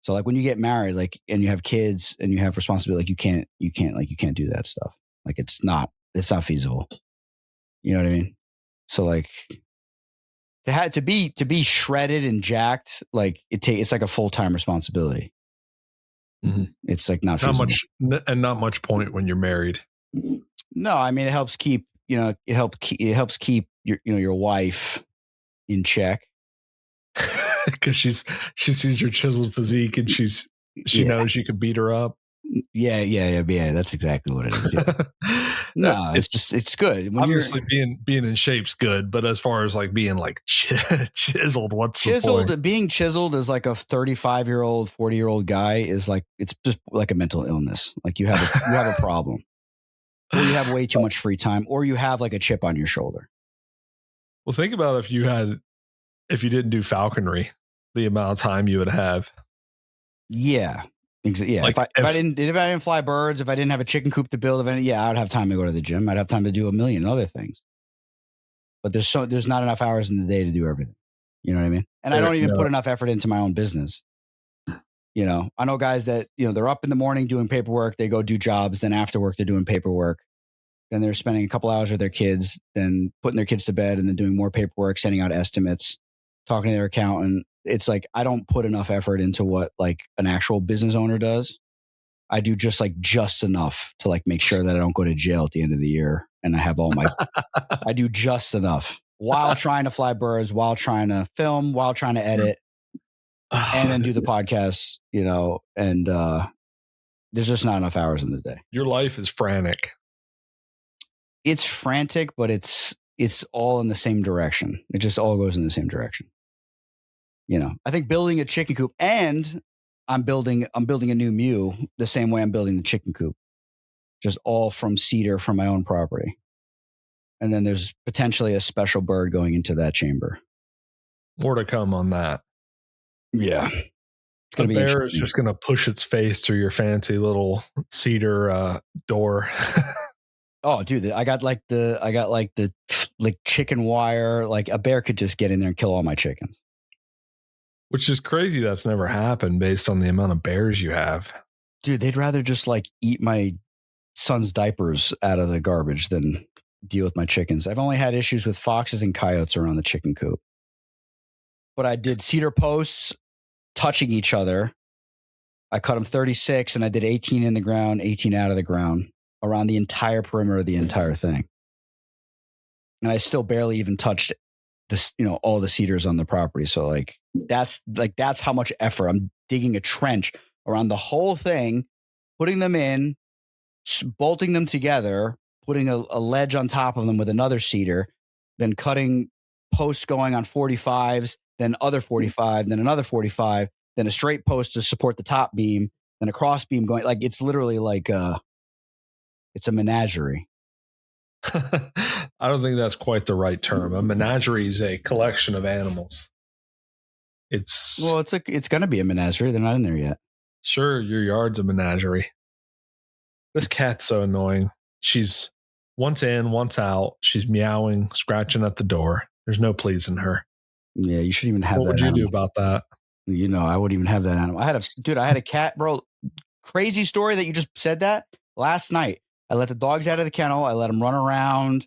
[SPEAKER 2] So like when you get married, like, and you have kids and you have responsibility, like you can't do that stuff. Like it's not feasible. You know what I mean? So like to be shredded and jacked, like it's like a full-time responsibility.
[SPEAKER 1] Mm-hmm.
[SPEAKER 2] It's like not
[SPEAKER 1] much point when you're married.
[SPEAKER 2] No, I mean, it helps keep your wife in check.
[SPEAKER 1] Because she sees your chiseled physique and she knows you could beat her up.
[SPEAKER 2] Yeah. That's exactly what it is. Yeah. No, it's good. When
[SPEAKER 1] obviously, being in shape's good, but as far as like being like chiseled, the point?
[SPEAKER 2] Being chiseled as like a 35-year-old, 40-year-old guy is like it's just like a mental illness. Like you have a problem, or you have way too much free time, or you have like a chip on your shoulder.
[SPEAKER 1] Well, think about if you didn't do falconry, the amount of time you would have.
[SPEAKER 2] Yeah. Yeah.
[SPEAKER 1] Like
[SPEAKER 2] if I didn't fly birds, if I didn't have a chicken coop to build, I would have time to go to the gym. I'd have time to do a million other things. But there's not enough hours in the day to do everything. You know what I mean? And I don't even put enough effort into my own business. You know, I know guys that, they're up in the morning doing paperwork, they go do jobs, then after work they're doing paperwork. Then they're spending a couple hours with their kids, then putting their kids to bed, and then doing more paperwork, sending out estimates, talking to their accountant. It's like I don't put enough effort into what like an actual business owner does. I do just enough to like make sure that I don't go to jail at the end of the year, and I have all my. I do just enough while trying to fly birds, while trying to film, while trying to edit, and then do the podcast. And there's just not enough hours in the day.
[SPEAKER 1] Your life is frantic.
[SPEAKER 2] It's frantic, but it's all in the same direction. It just all goes in the same direction. I think building a chicken coop, and I'm building a new mew the same way I'm building the chicken coop, just all from cedar from my own property. And then there's potentially a special bird going into that chamber.
[SPEAKER 1] More to come on that.
[SPEAKER 2] Yeah.
[SPEAKER 1] The bear is just going to push its face through your fancy little cedar door.
[SPEAKER 2] Oh, dude, I got the chicken wire. Like a bear could just get in there and kill all my chickens.
[SPEAKER 1] Which is crazy. That's never happened based on the amount of bears you have.
[SPEAKER 2] Dude, they'd rather just like eat my son's diapers out of the garbage than deal with my chickens. I've only had issues with foxes and coyotes around the chicken coop. But I did cedar posts touching each other. I cut them 36 and I did 18 in the ground, 18 out of the ground around the entire perimeter of the entire thing. And I still barely even touched this, all the cedars on the property. So that's how much effort. I'm digging a trench around the whole thing, putting them in, bolting them together, putting a ledge on top of them with another cedar, then cutting posts going on 45s, then other 45, then another 45, then a straight post to support the top beam, then a cross beam going. Like it's literally like it's a menagerie.
[SPEAKER 1] I don't think that's quite the right term. A menagerie is a collection of animals. It's
[SPEAKER 2] going to be a menagerie. They're not in there yet.
[SPEAKER 1] Sure, your yard's a menagerie. This cat's so annoying. She's once in, once out. She's meowing, scratching at the door. There's no pleasing her.
[SPEAKER 2] Yeah, you shouldn't even have that.
[SPEAKER 1] What would you do about that?
[SPEAKER 2] You know, I wouldn't even have that animal. I had a cat, bro. Crazy story that you just said that last night. I let the dogs out of the kennel. I let them run around.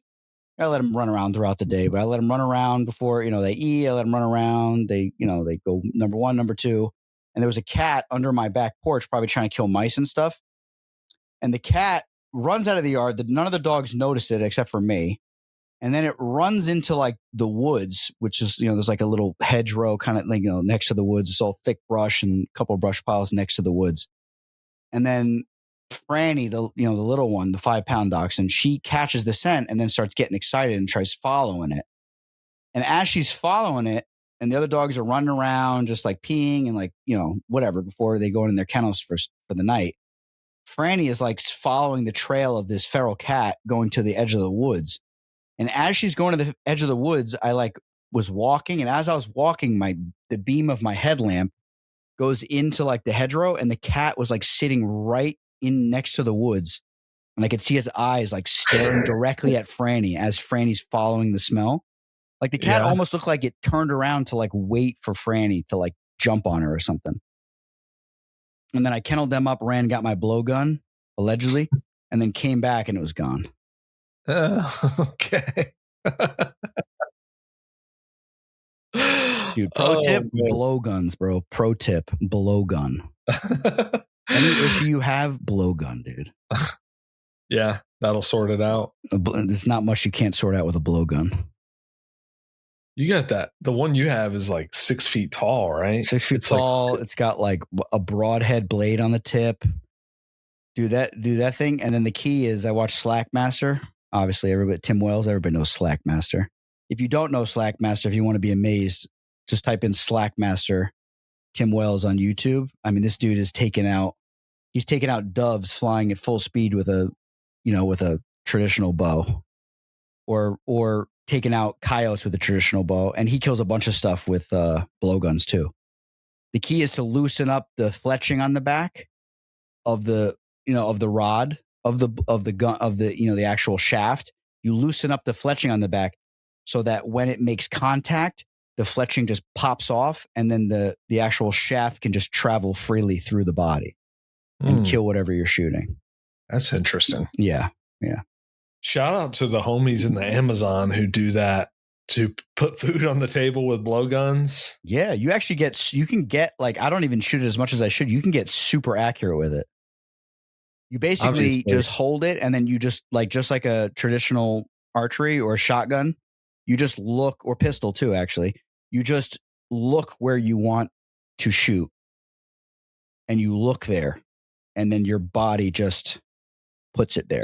[SPEAKER 2] I let them run around throughout the day, but I let them run around before, they eat. I let them run around. They go number one, number two. And there was a cat under my back porch, probably trying to kill mice and stuff. And the cat runs out of the yard. None of the dogs notice it except for me. And then it runs into like the woods, which is, there's like a little hedgerow kind of like, next to the woods. It's all thick brush and a couple of brush piles next to the woods. And then Franny, the little one, the 5-pound dachshund, she catches the scent and then starts getting excited and tries following it. And as she's following it, and the other dogs are running around just like peeing and like, whatever before they go in their kennels for the night, Franny is like following the trail of this feral cat going to the edge of the woods. And as she's going to the edge of the woods, I like was walking. And as I was walking, the beam of my headlamp goes into like the hedgerow, and the cat was like sitting right in next to the woods. And I could see his eyes like staring directly at Franny as Franny's following the smell. Like the cat almost looked like it turned around to like wait for Franny to like jump on her or something. And then I kenneled them up, got my blowgun, allegedly, and then came back and it was gone.
[SPEAKER 1] Okay.
[SPEAKER 2] Dude, pro tip, blowguns, bro. Pro tip, blowgun. Any issue you have, blowgun, dude.
[SPEAKER 1] Yeah, that'll sort it out.
[SPEAKER 2] There's not much you can't sort out with a blowgun.
[SPEAKER 1] You got that. The one you have is like 6 feet tall, right?
[SPEAKER 2] 6 feet tall. Like, it's got like a broadhead blade on the tip. Do that thing. And then the key is I watch Slackmaster. Obviously, Tim Wells, everybody knows Slackmaster. If you don't know Slackmaster, if you want to be amazed, just type in Slackmaster Tim Wells on YouTube. I mean, this dude is taking out doves flying at full speed with a traditional bow, or taking out coyotes with a traditional bow. And he kills a bunch of stuff with blowguns too. The key is to loosen up the fletching on the back of the rod of the gun, of the actual shaft. You loosen up the fletching on the back so that when it makes contact, the fletching just pops off, and then the actual shaft can just travel freely through the body and kill whatever you're shooting.
[SPEAKER 1] That's interesting.
[SPEAKER 2] Yeah. Yeah.
[SPEAKER 1] Shout out to the homies in the Amazon who do that to put food on the table with blowguns.
[SPEAKER 2] Yeah. You can get like, I don't even shoot it as much as I should. You can get super accurate with it. You basically just hold it, and then you just like a traditional archery or a shotgun, you just look, or pistol too, actually. You just look where you want to shoot, and you look there, and then your body just puts it there.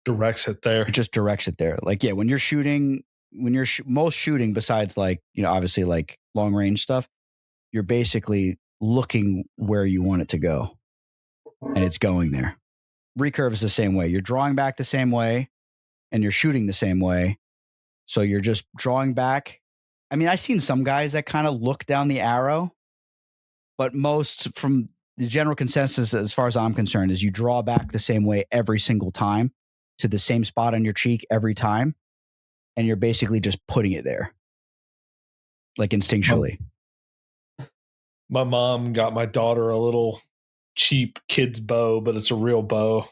[SPEAKER 1] Directs it there.
[SPEAKER 2] It just directs it there. Like, yeah, when you're shooting, most shooting besides like, obviously like long range stuff, you're basically looking where you want it to go, and it's going there. Recurve is the same way. You're drawing back the same way, and you're shooting the same way. So you're just drawing back. I mean, I've seen some guys that kind of look down the arrow, but most, from the general consensus, as far as I'm concerned, is you draw back the same way every single time to the same spot on your cheek every time. And you're basically just putting it there, like instinctually.
[SPEAKER 1] My mom got my daughter a little cheap kid's bow, but it's a real bow,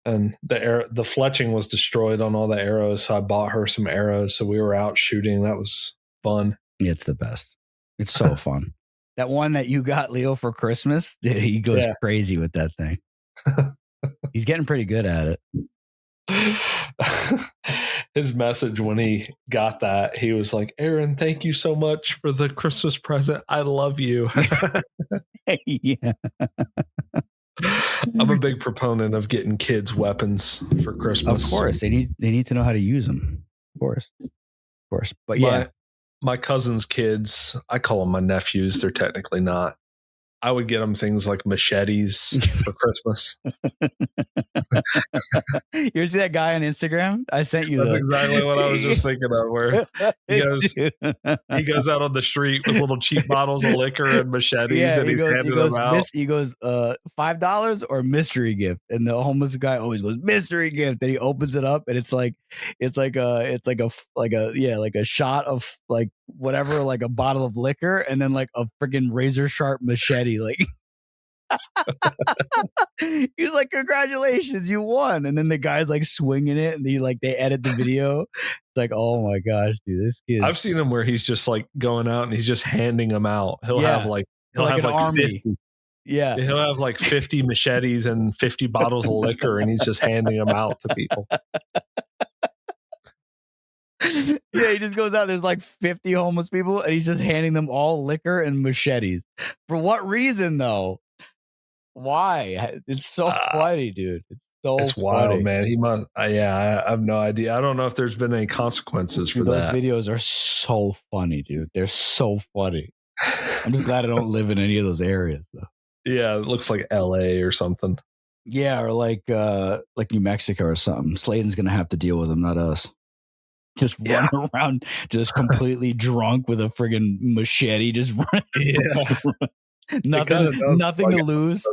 [SPEAKER 1] and the fletching was destroyed on all the arrows, so I bought her some arrows, so we were out shooting. That was fun.
[SPEAKER 2] Yeah, it's the best. It's so fun. That one that you got Leo for Christmas, dude, he goes crazy with that thing. He's getting pretty good at
[SPEAKER 1] it. His message when he got that, he was like, "Aaron, thank you so much for the Christmas present. I love you."
[SPEAKER 2] Yeah.
[SPEAKER 1] I'm a big proponent of getting kids weapons for Christmas.
[SPEAKER 2] Of course, they need to know how to use them. Of course. course. But yeah,
[SPEAKER 1] my cousin's kids, I call them my nephews. They're technically not. I would get them things like machetes for Christmas.
[SPEAKER 2] You see that guy on Instagram? I sent you.
[SPEAKER 1] That's exactly what I was just thinking of. Where he goes out on the street with little cheap bottles of liquor and machetes, and he's handing them out.
[SPEAKER 2] He goes, $5 or mystery gift, and the homeless guy always goes mystery gift. Then he opens it up, and it's like a shot of like whatever, like a bottle of liquor, and then like a freaking razor sharp machete, like. He's like, congratulations, you won. And then the guy's like swinging it, and they edit the video. It's like, oh my gosh, dude, this kid.
[SPEAKER 1] I've seen him where he's just like going out and he's just handing them out. He'll have like
[SPEAKER 2] an army.
[SPEAKER 1] 50.
[SPEAKER 2] Yeah,
[SPEAKER 1] he'll have like 50 machetes and 50 bottles of liquor, and he's just handing them out to people.
[SPEAKER 2] Yeah, he just goes out. There's like 50 homeless people, and he's just handing them all liquor and machetes. For what reason, though? Why? It's so funny, dude. It's
[SPEAKER 1] wild, man. He must. I have no idea. I don't know if there's been any consequences for
[SPEAKER 2] those
[SPEAKER 1] that.
[SPEAKER 2] Those videos are so funny, dude. They're so funny. I'm just glad I don't live in any of those areas, though.
[SPEAKER 1] Yeah, it looks like LA or something.
[SPEAKER 2] Yeah, or like New Mexico or something. Sladen's gonna have to deal with them, not us. Just running around, just completely drunk with a friggin' machete, just running.
[SPEAKER 1] Yeah.
[SPEAKER 2] Nothing to lose.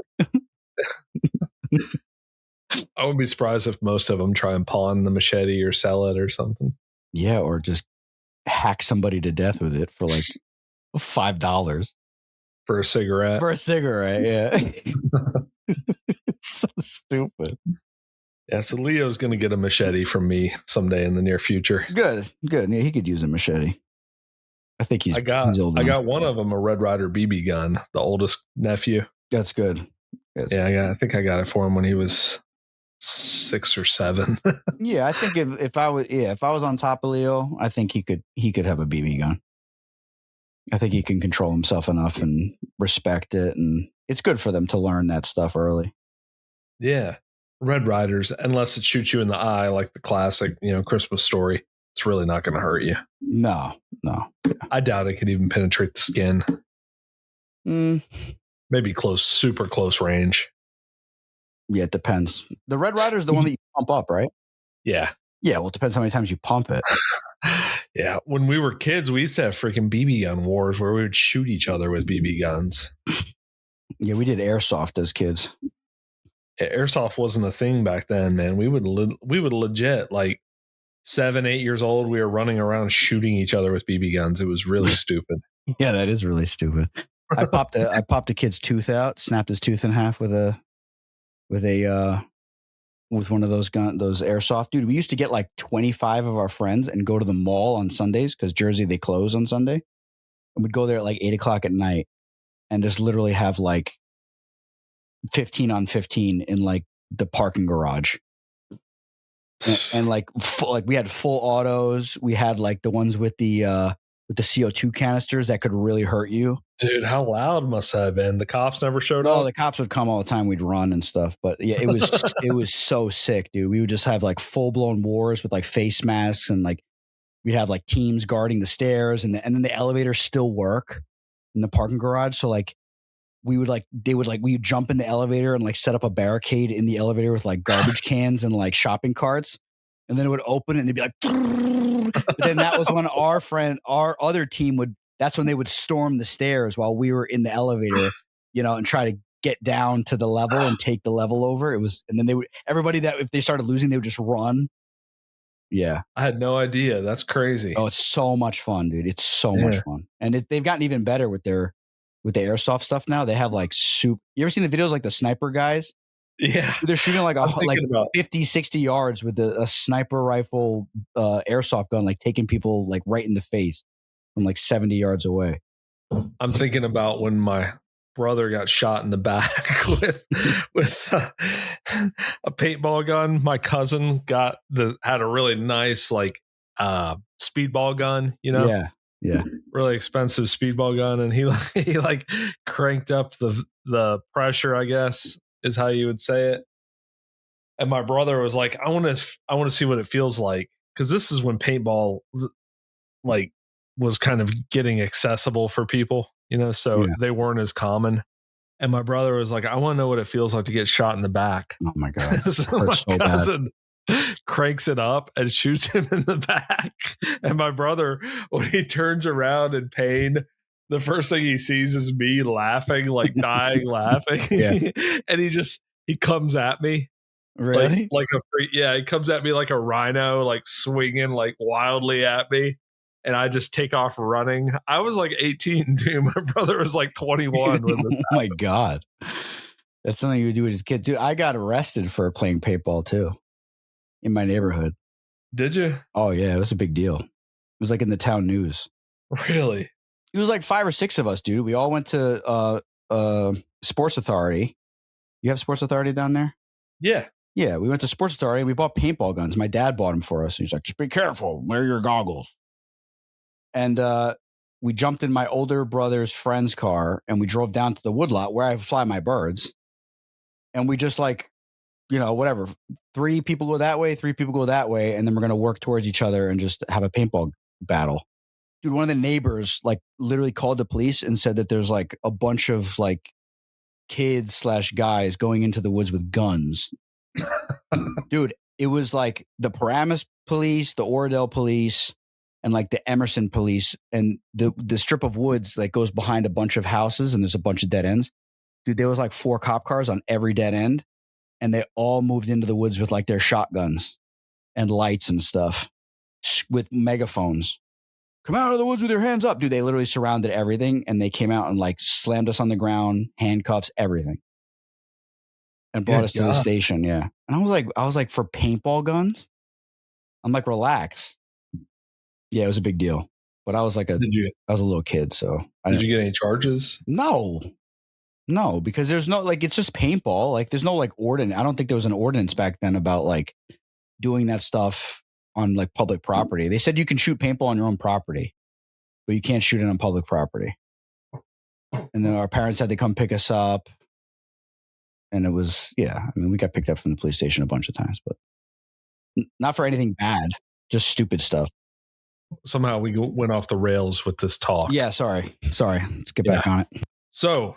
[SPEAKER 1] I wouldn't be surprised if most of them try and pawn the machete or sell it or something.
[SPEAKER 2] Yeah, or just hack somebody to death with it for like $5
[SPEAKER 1] for a cigarette.
[SPEAKER 2] Yeah. It's so stupid.
[SPEAKER 1] Yeah, so Leo's going to get a machete from me someday in the near future.
[SPEAKER 2] Good. Yeah, he could use a machete. I think he's old.
[SPEAKER 1] I got one of them, a Red Ryder BB gun, the oldest nephew.
[SPEAKER 2] That's good.
[SPEAKER 1] I think I got it for him when he was 6 or 7.
[SPEAKER 2] Yeah, I think if I was on top of Leo, I think he could have a BB gun. I think he can control himself enough and respect it, and it's good for them to learn that stuff early.
[SPEAKER 1] Yeah, Red Ryders, unless it shoots you in the eye like the classic, Christmas Story, it's really not going to hurt you.
[SPEAKER 2] No.
[SPEAKER 1] I doubt it could even penetrate the skin. Maybe super close range.
[SPEAKER 2] Yeah, it depends. The Red Ryder is the one that you pump up, right?
[SPEAKER 1] Yeah.
[SPEAKER 2] Yeah, well, it depends how many times you pump it.
[SPEAKER 1] Yeah, when we were kids, we used to have freaking BB gun wars where we would shoot each other with BB guns.
[SPEAKER 2] Yeah, we did airsoft as kids.
[SPEAKER 1] Yeah, airsoft wasn't a thing back then, man. We would legit, like 7, 8 years old, we were running around shooting each other with BB guns. It was really stupid.
[SPEAKER 2] Yeah, that is really stupid. I popped a kid's tooth out, snapped his tooth in half with one of those airsoft. Dude, we used to get like 25 of our friends and go to the mall on Sundays because Jersey, they close on Sunday. And we'd go there at like 8:00 at night and just literally have like 15 on 15 in like the parking garage. And like we had full autos. We had like the ones with the CO2 canisters that could really hurt you.
[SPEAKER 1] Dude, how loud must that have been? The cops never showed up?
[SPEAKER 2] Oh, the cops would come all the time. We'd run and stuff. But yeah, it was so sick, dude. We would just have like full blown wars with like face masks, and like we'd have like teams guarding the stairs, and then the elevators still work in the parking garage. So like we'd jump in the elevator and like set up a barricade in the elevator with like garbage cans and like shopping carts. And then it would open and they'd be like, but then that was when our other team that's when they would storm the stairs while we were in the elevator, and try to get down to the level and take the level over. And then everybody that if they started losing, they would just run. Yeah.
[SPEAKER 1] I had no idea. That's crazy.
[SPEAKER 2] Oh, it's so much fun, dude. It's so much fun. And they've gotten even better with the airsoft stuff now. They have like you ever seen the videos like the sniper guys?
[SPEAKER 1] Yeah.
[SPEAKER 2] They're shooting like 50, 60 yards with a sniper rifle airsoft gun, like taking people like right in the face from like 70 yards away.
[SPEAKER 1] I'm thinking about when my brother got shot in the back with a paintball gun. My cousin had a really nice like speedball gun,
[SPEAKER 2] Yeah.
[SPEAKER 1] Really expensive speedball gun, and he like cranked up the pressure, I guess is how you would say it. And my brother was like, I want to see what it feels like, because this is when paintball like was kind of getting accessible for people, so they weren't as common. And my brother was like, I want to know what it feels like to get shot in the back.
[SPEAKER 2] Oh my God.
[SPEAKER 1] So my cousin cranks it up and shoots him in the back. And my brother, when he turns around in pain, the first thing he sees is me laughing, like dying laughing. And he comes at me.
[SPEAKER 2] Really?
[SPEAKER 1] Like a freak. Yeah, he comes at me like a rhino, like swinging like wildly at me. And I just take off running. I was like 18 too. My brother was like 21 when this happened.
[SPEAKER 2] My God. That's something you would do with his kids. Dude, I got arrested for playing paintball too in my neighborhood.
[SPEAKER 1] Did you?
[SPEAKER 2] Oh yeah, it was a big deal. It was like in the town news.
[SPEAKER 1] Really?
[SPEAKER 2] It was like 5 or 6 of us, dude. We all went to Sports Authority. You have Sports Authority down there?
[SPEAKER 1] Yeah.
[SPEAKER 2] Yeah, we went to Sports Authority and we bought paintball guns. My dad bought them for us. He's like, just be careful. Wear your goggles. And we jumped in my older brother's friend's car and we drove down to the woodlot where I fly my birds. And we just like, whatever. 3 people go that way, 3 people go that way. And then we're going to work towards each other and just have a paintball battle. Dude, one of the neighbors like literally called the police and said that there's like a bunch of like kids/guys going into the woods with guns. Dude, it was like the Paramus police, the Oradell police, and like the Emerson police, and the strip of woods that goes behind a bunch of houses and there's a bunch of dead ends. Dude, there was like 4 cop cars on every dead end, and they all moved into the woods with like their shotguns and lights and stuff with megaphones. Come out of the woods with your hands up. Dude, they literally surrounded everything and they came out and like slammed us on the ground, handcuffs, everything. And brought us to the station. Yeah. And I was like, for paintball guns? I'm like, relax. Yeah, it was a big deal. But I was like I was a little kid, so.
[SPEAKER 1] Did you get any charges?
[SPEAKER 2] No, because there's no, like, it's just paintball. Like, there's no like ordinance. I don't think there was an ordinance back then about like doing that stuff on like public property. They said you can shoot paintball on your own property, but you can't shoot it on public property. And then our parents had to come pick us up. And it was, we got picked up from the police station a bunch of times, but not for anything bad, just stupid stuff.
[SPEAKER 1] Somehow we went off the rails with this talk.
[SPEAKER 2] Yeah, sorry. Let's get back on it.
[SPEAKER 1] So,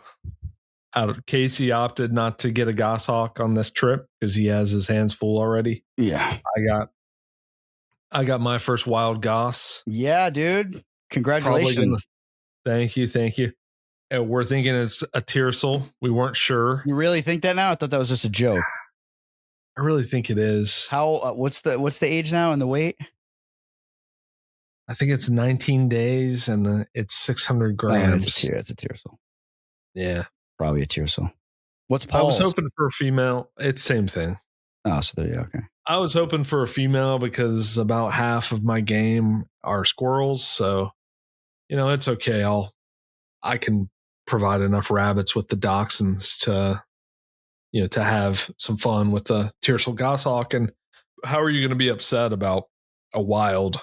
[SPEAKER 1] Casey opted not to get a Goshawk on this trip because he has his hands full already.
[SPEAKER 2] Yeah.
[SPEAKER 1] I got my first wild goss.
[SPEAKER 2] Yeah, dude. Congratulations.
[SPEAKER 1] Thank you. And we're thinking it's a tiercel. We weren't sure.
[SPEAKER 2] You really think that now? I thought that was just a joke.
[SPEAKER 1] I really think it is.
[SPEAKER 2] How? What's the age now and the weight?
[SPEAKER 1] I think it's 19 days and it's 600 grams.
[SPEAKER 2] That's a tiercel.
[SPEAKER 1] Yeah,
[SPEAKER 2] probably a tiercel. What's Paul's?
[SPEAKER 1] I was hoping for a female. It's same thing.
[SPEAKER 2] Oh, so there you go. Okay.
[SPEAKER 1] I was hoping for a female because about half of my game are squirrels. So, it's okay. I can provide enough rabbits with the dachshunds to have some fun with the tiercel goshawk. And how are you going to be upset about a wild,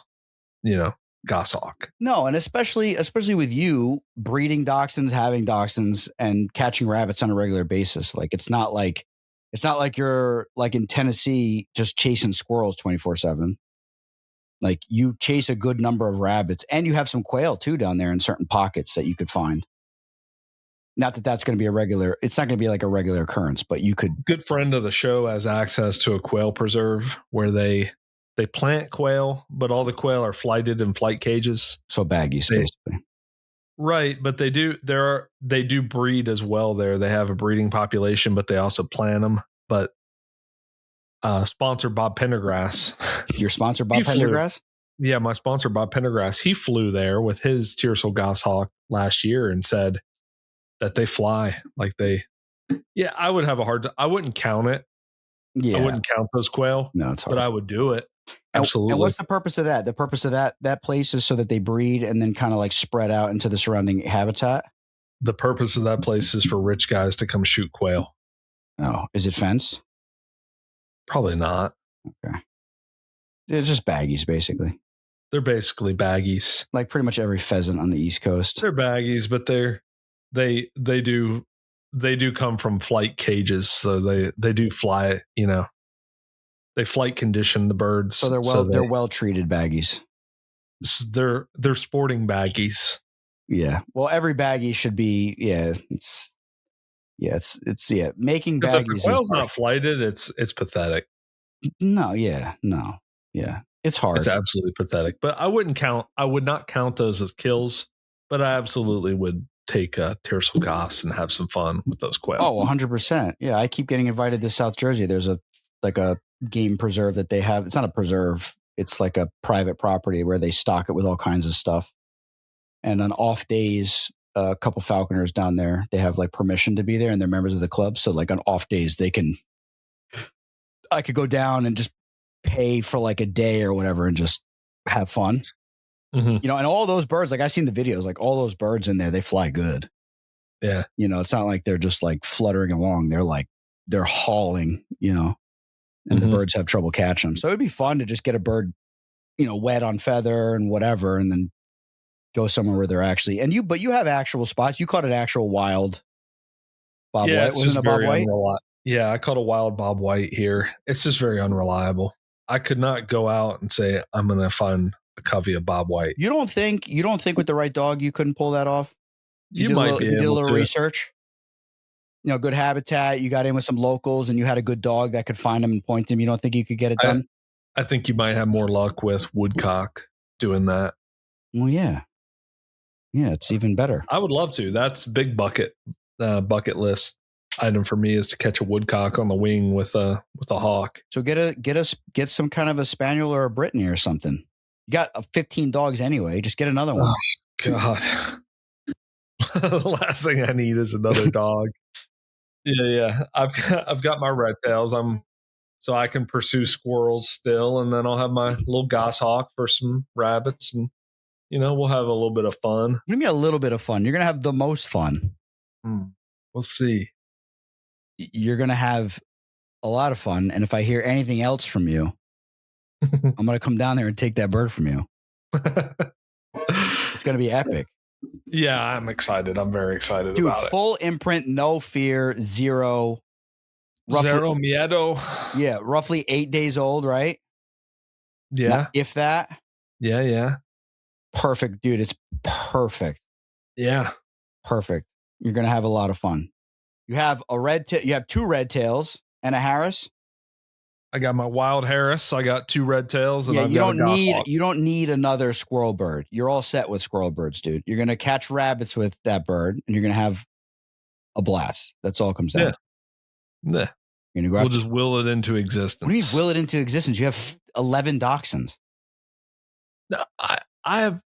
[SPEAKER 1] goshawk? No,
[SPEAKER 2] and especially with you breeding dachshunds, having dachshunds, and catching rabbits on a regular basis. Like it's not like you're like in Tennessee just chasing squirrels 24/7. Like you chase a good number of rabbits, and you have some quail too down there in certain pockets that you could find. Not that that's going to be it's not going to be like a regular occurrence, but you could.
[SPEAKER 1] Good friend of the show has access to a quail preserve where they plant quail, but all the quail are flighted in flight cages.
[SPEAKER 2] So baggies, basically.
[SPEAKER 1] Right, but they do breed as well there. They have a breeding population, but they also plant them. But sponsor Bob Pendergrass.
[SPEAKER 2] Your sponsor Bob Pendergrass?
[SPEAKER 1] Yeah, my sponsor Bob Pendergrass. He flew there with his tiercel goshawk last year and said that they fly like they. Yeah, I would have I wouldn't count it. Yeah, I wouldn't count those quail.
[SPEAKER 2] No, it's hard.
[SPEAKER 1] But I would do it. Absolutely.
[SPEAKER 2] And what's the purpose of that? The purpose of that place is so that they breed and then kind of like spread out into the surrounding habitat.
[SPEAKER 1] The purpose of that place is for rich guys to come shoot quail.
[SPEAKER 2] Oh, is it fenced?
[SPEAKER 1] Probably not.
[SPEAKER 2] Okay. It's just baggies, basically.
[SPEAKER 1] They're basically baggies.
[SPEAKER 2] Like pretty much every pheasant on the East Coast.
[SPEAKER 1] They're baggies, but they do come from flight cages, so they do fly, They flight condition the birds.
[SPEAKER 2] So they're well treated baggies.
[SPEAKER 1] They're sporting baggies.
[SPEAKER 2] Yeah. Well, every baggie should be. Yeah. It's making
[SPEAKER 1] Because if the
[SPEAKER 2] baggies
[SPEAKER 1] quail's
[SPEAKER 2] is
[SPEAKER 1] not flighted, it's pathetic.
[SPEAKER 2] no. Yeah. No. Yeah. It's hard.
[SPEAKER 1] It's absolutely pathetic. But I would not count those as kills, but I absolutely would take a Tiercel Goss and have some fun with those quail.
[SPEAKER 2] Oh, 100%. Yeah. I keep getting invited to South Jersey. There's a game preserve that they have. It's not a preserve. It's like a private property where they stock it with all kinds of stuff. And on off days, a couple falconers down there, they have like permission to be there and they're members of the club. So like on off days, I could go down and just pay for like a day or whatever and just have fun.
[SPEAKER 1] Mm-hmm.
[SPEAKER 2] You know, and all those birds, like I've seen the videos, like all those birds in there, they fly good.
[SPEAKER 1] Yeah.
[SPEAKER 2] You know, it's not like they're just like fluttering along. They're hauling, you know, and the birds have trouble catching them. So it'd be fun to just get a bird, you know, wet on feather and whatever, and then go somewhere where they're actually, but you have actual spots. You caught an actual wild Bob White. Wasn't a Bob White?
[SPEAKER 1] Yeah, I caught a wild Bob White here. It's just very unreliable. I could not go out and say I'm going to find a covey of Bob White.
[SPEAKER 2] You don't think with the right dog you couldn't pull that off?
[SPEAKER 1] You might be able to.
[SPEAKER 2] You did a little research. You know, good habitat. You got in with some locals, and you had a good dog that could find him and point him. You don't think you could get it done?
[SPEAKER 1] I think you might have more luck with woodcock doing that.
[SPEAKER 2] Well, yeah, it's even better.
[SPEAKER 1] I would love to. That's big bucket list item for me is to catch a woodcock on the wing with a hawk.
[SPEAKER 2] So get some kind of a spaniel or a Brittany or something. You got 15 dogs anyway. Just get another one.
[SPEAKER 1] Oh, God. The last thing I need is another dog. Yeah. I've got my red tails. So I can pursue squirrels still, and then I'll have my little goshawk for some rabbits, and you know, we'll have a little bit of fun.
[SPEAKER 2] What do you mean a little bit of fun? You're gonna have the most fun.
[SPEAKER 1] We'll see.
[SPEAKER 2] You're gonna have a lot of fun, and if I hear anything else from you, I'm gonna come down there and take that bird from you. It's gonna be epic.
[SPEAKER 1] Yeah, I'm excited. I'm very excited about it.
[SPEAKER 2] Full imprint, no fear, zero
[SPEAKER 1] miedo.
[SPEAKER 2] Yeah, roughly 8 days old, right?
[SPEAKER 1] Yeah.
[SPEAKER 2] Not, if that.
[SPEAKER 1] Yeah.
[SPEAKER 2] Perfect, dude. It's perfect.
[SPEAKER 1] Yeah.
[SPEAKER 2] Perfect. You're going to have a lot of fun. You have you have 2 red tails and a Harris.
[SPEAKER 1] I got my wild Harris. I got 2 red tails, and
[SPEAKER 2] you don't need another squirrel bird. You're all set with squirrel birds, dude. You're going to catch rabbits with that bird, and you're going to have a blast. That's all it comes down to.
[SPEAKER 1] Yeah. We'll just will it into existence.
[SPEAKER 2] What do you mean will it into existence? You have 11 dachshunds.
[SPEAKER 1] No, I'm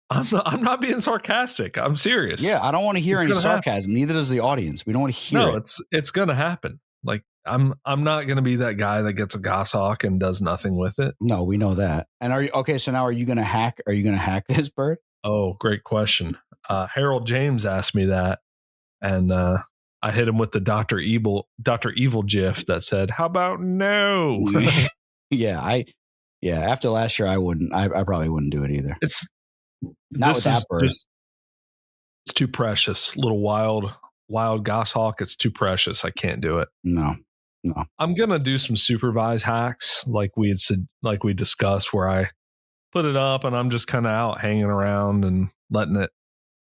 [SPEAKER 1] not being sarcastic. I'm serious.
[SPEAKER 2] Yeah, I don't want to hear any sarcasm. Neither does the audience. We don't want to hear it.
[SPEAKER 1] No, it's going to happen. Like I'm not going to be that guy that gets a goshawk and does nothing with it.
[SPEAKER 2] No, we know that. And are you okay? So now, are you going to hack this bird?
[SPEAKER 1] Oh, great question. Harold James asked me that, and I hit him with the Dr. Evil gif that said, "How about no?"
[SPEAKER 2] Yeah, after last year, I wouldn't. I probably wouldn't do it either.
[SPEAKER 1] It's
[SPEAKER 2] not with that bird.
[SPEAKER 1] It's too precious. Little wild goshawk. It's too precious. I can't do it.
[SPEAKER 2] No.
[SPEAKER 1] I'm gonna do some supervised hacks, like we discussed, where I put it up and I'm just kind of out hanging around and letting it,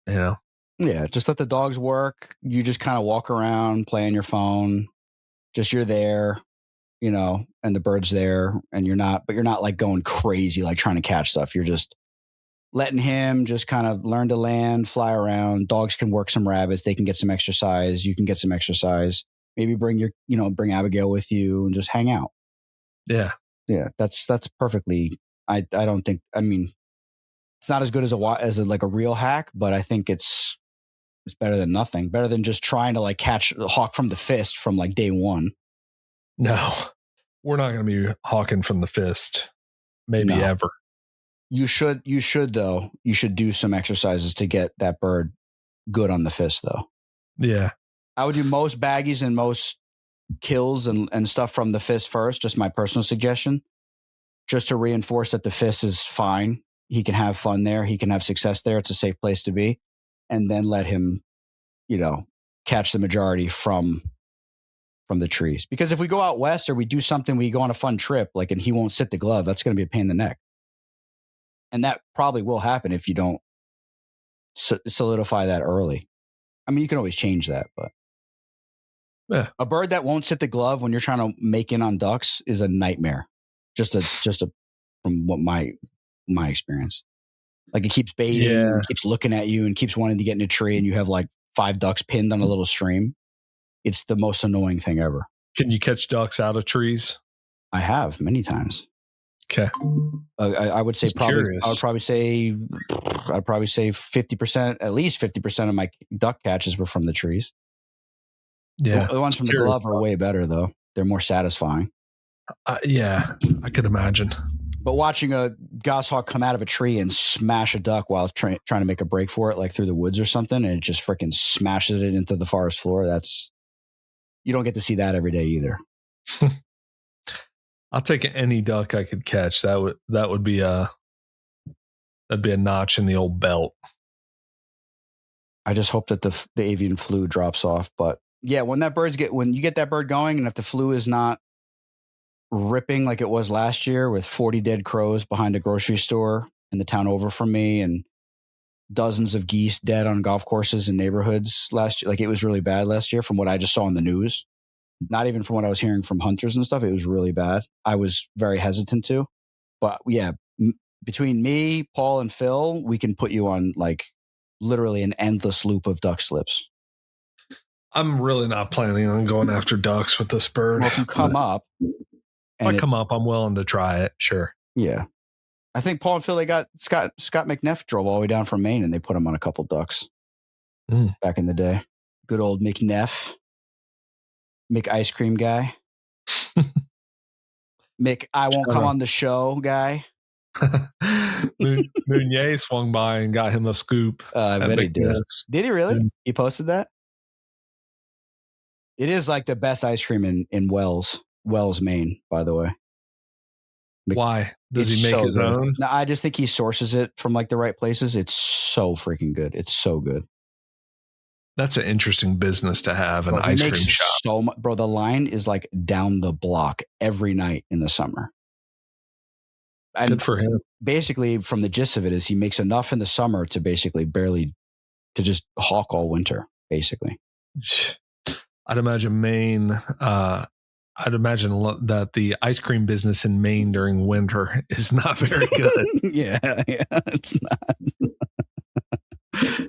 [SPEAKER 1] you know.
[SPEAKER 2] Yeah, just let the dogs work. You just kind of walk around, play on your phone. Just you're there, you know, and the bird's there, and you're not like going crazy, like trying to catch stuff. You're just letting him just kind of learn to land, fly around. Dogs can work some rabbits. They can get some exercise. You can get some exercise. Maybe bring Abigail with you and just hang out.
[SPEAKER 1] Yeah.
[SPEAKER 2] Yeah. That's perfectly. I don't think, I mean, it's not as good as a real hack, but I think it's better than nothing. Better than just trying to like catch a hawk from the fist from like day one.
[SPEAKER 1] No, we're not going to be hawking from the fist. Maybe ever.
[SPEAKER 2] You should though. You should do some exercises to get that bird good on the fist though.
[SPEAKER 1] Yeah.
[SPEAKER 2] I would do most baggies and most kills and stuff from the fist first. Just my personal suggestion, just to reinforce that the fist is fine. He can have fun there. He can have success there. It's a safe place to be. And then let him, catch the majority from the trees. Because if we go out west or we do something, we go on a fun trip, and he won't sit the glove, that's going to be a pain in the neck. And that probably will happen if you don't solidify that early. I mean, you can always change that, but a bird that won't sit the glove when you're trying to make in on ducks is a nightmare. Just from what my experience. Like it keeps baiting, and keeps looking at you, and keeps wanting to get in a tree, and you have like 5 ducks pinned on a little stream. It's the most annoying thing ever.
[SPEAKER 1] Can you catch ducks out of trees?
[SPEAKER 2] I have many times.
[SPEAKER 1] Okay.
[SPEAKER 2] I would say I'd probably say 50%, at least 50% of my duck catches were from the trees.
[SPEAKER 1] Yeah.
[SPEAKER 2] The ones from the glove are way better though. They're more satisfying.
[SPEAKER 1] Yeah, I could imagine.
[SPEAKER 2] But watching a goshawk come out of a tree and smash a duck while trying to make a break for it, like through the woods or something, and it just freaking smashes it into the forest floor. You don't get to see that every day either.
[SPEAKER 1] I'll take any duck I could catch. That'd be a notch in the old belt.
[SPEAKER 2] I just hope that the avian flu drops off. But yeah, when you get that bird going, and if the flu is not ripping like it was last year with 40 dead crows behind a grocery store in the town over from me, and dozens of geese dead on golf courses and neighborhoods last year. Like it was really bad last year from what I just saw in the news. Not even from what I was hearing from hunters and stuff. It was really bad. I was very hesitant to. But yeah, between me, Paul, and Phil, we can put you on like literally an endless loop of duck slips.
[SPEAKER 1] I'm really not planning on going after ducks with this bird.
[SPEAKER 2] Well, if you come up.
[SPEAKER 1] If I come up, I'm willing to try it. Sure.
[SPEAKER 2] Yeah. I think Paul and Phil, they got Scott McNeff drove all the way down from Maine, and they put him on a couple ducks back in the day. Good old McNeff. Mick Ice Cream guy. Mick, I won't come on the show guy.
[SPEAKER 1] Mounier swung by and got him a scoop.
[SPEAKER 2] I bet he did. Did he really? He posted that? It is like the best ice cream in Wells, Maine, by the way.
[SPEAKER 1] Why? Does he make his own?
[SPEAKER 2] No, I just think he sources it from like the right places. It's so freaking good. It's so good.
[SPEAKER 1] That's an interesting business to have, an ice cream shop.
[SPEAKER 2] So much, bro. The line is like down the block every night in the summer. And
[SPEAKER 1] good for him.
[SPEAKER 2] Basically, from the gist of it, is he makes enough in the summer to basically to just hawk all winter, basically.
[SPEAKER 1] I'd imagine Maine. I'd imagine that the ice cream business in Maine during winter is not very good.
[SPEAKER 2] yeah, it's not.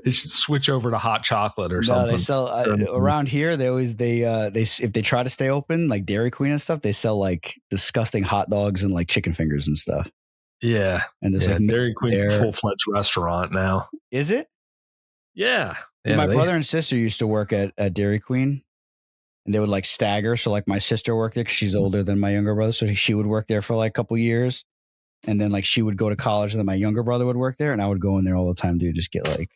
[SPEAKER 1] They should switch over to hot chocolate or something.
[SPEAKER 2] No, they sell around here. They if they try to stay open, like Dairy Queen and stuff, they sell like disgusting hot dogs and like chicken fingers and stuff.
[SPEAKER 1] Yeah,
[SPEAKER 2] and there's like
[SPEAKER 1] Dairy Queen full-fledged restaurant now.
[SPEAKER 2] Is it?
[SPEAKER 1] Yeah.
[SPEAKER 2] My brother and sister used to work at Dairy Queen, and they would like stagger. So like my sister worked there because she's older than my younger brother, so she would work there for like a couple years. And then like she would go to college, and then my younger brother would work there, and I would go in there all the time, dude. Just get like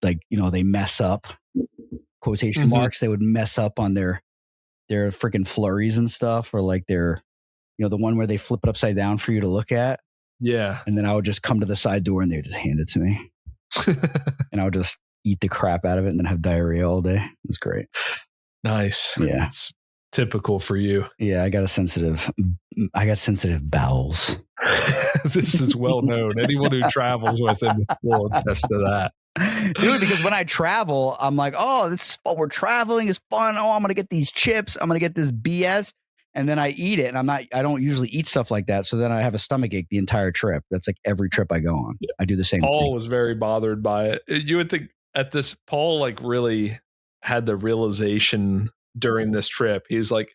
[SPEAKER 2] they mess up, quotation marks. They would mess up on their freaking flurries and stuff, or like their, the one where they flip it upside down for you to look at.
[SPEAKER 1] Yeah.
[SPEAKER 2] And then I would just come to the side door, and they would just hand it to me, and I would just eat the crap out of it, and then have diarrhea all day. It was great.
[SPEAKER 1] Nice.
[SPEAKER 2] Yeah.
[SPEAKER 1] It's typical for you.
[SPEAKER 2] Yeah, I got sensitive bowels.
[SPEAKER 1] This is well known. Anyone who travels with him will attest to that.
[SPEAKER 2] Dude, because when I travel, I'm like, oh, this is fun. We're traveling. It's fun. Oh, I'm going to get these chips. I'm going to get this BS. And then I eat it, and I don't usually eat stuff like that. So then I have a stomach ache the entire trip. That's like every trip I go on. Yeah. I do the same
[SPEAKER 1] Paul
[SPEAKER 2] thing.
[SPEAKER 1] was very bothered by it. You would think at this, Paul like really had the realization during this trip. He was like,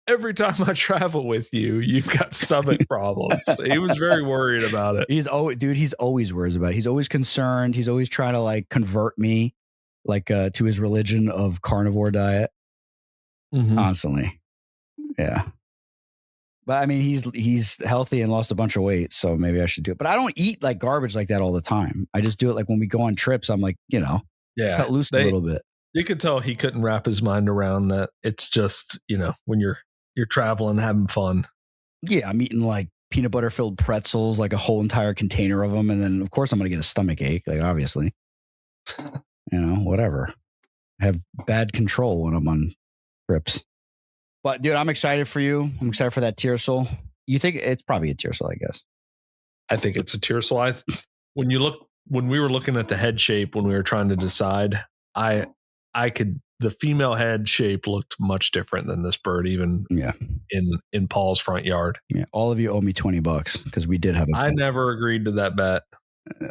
[SPEAKER 1] every time I travel with you, you've got stomach problems. He was very worried about it.
[SPEAKER 2] He's always worried about it. He's always concerned. He's always trying to like convert me like to his religion of carnivore diet constantly. Yeah. But I mean, he's healthy and lost a bunch of weight, so maybe I should do it. But I don't eat like garbage like that all the time. I just do it like when we go on trips. I'm like, cut loose a little bit.
[SPEAKER 1] You could tell he couldn't wrap his mind around that. It's just, when you're traveling, having fun.
[SPEAKER 2] Yeah, I'm eating like peanut butter filled pretzels, like a whole entire container of them. And then of course I'm going to get a stomach ache, like obviously, whatever. I have bad control when I'm on trips. But dude, I'm excited for you. I'm excited for that Tiercel. You think it's probably a Tiercel, I guess.
[SPEAKER 1] I think it's a tier. So when we were looking at the head shape, when we were trying to decide, the female head shape looked much different than this bird, even in Paul's front yard.
[SPEAKER 2] Yeah. All of you owe me $20 because we did have a bet.
[SPEAKER 1] I never agreed to that bet.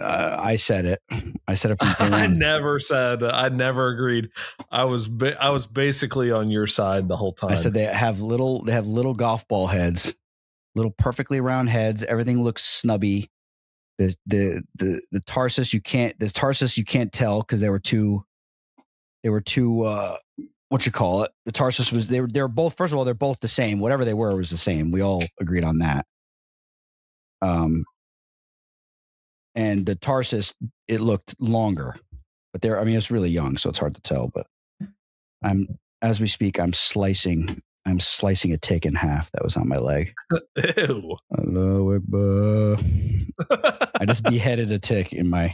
[SPEAKER 2] I said it. I said it from day one.
[SPEAKER 1] I never agreed. I was basically on your side the whole time.
[SPEAKER 2] I said they have little golf ball heads, little perfectly round heads. Everything looks snubby. The tarsus you can't tell because they were too what you call it. The tarsus was they're both, first of all, they're both the same. Whatever they were was the same. We all agreed on that. And the tarsus, it looked longer, but it's really young, so it's hard to tell. But as we speak, I'm slicing a tick in half that was on my leg.
[SPEAKER 1] Ew.
[SPEAKER 2] Hello, I just beheaded a tick in the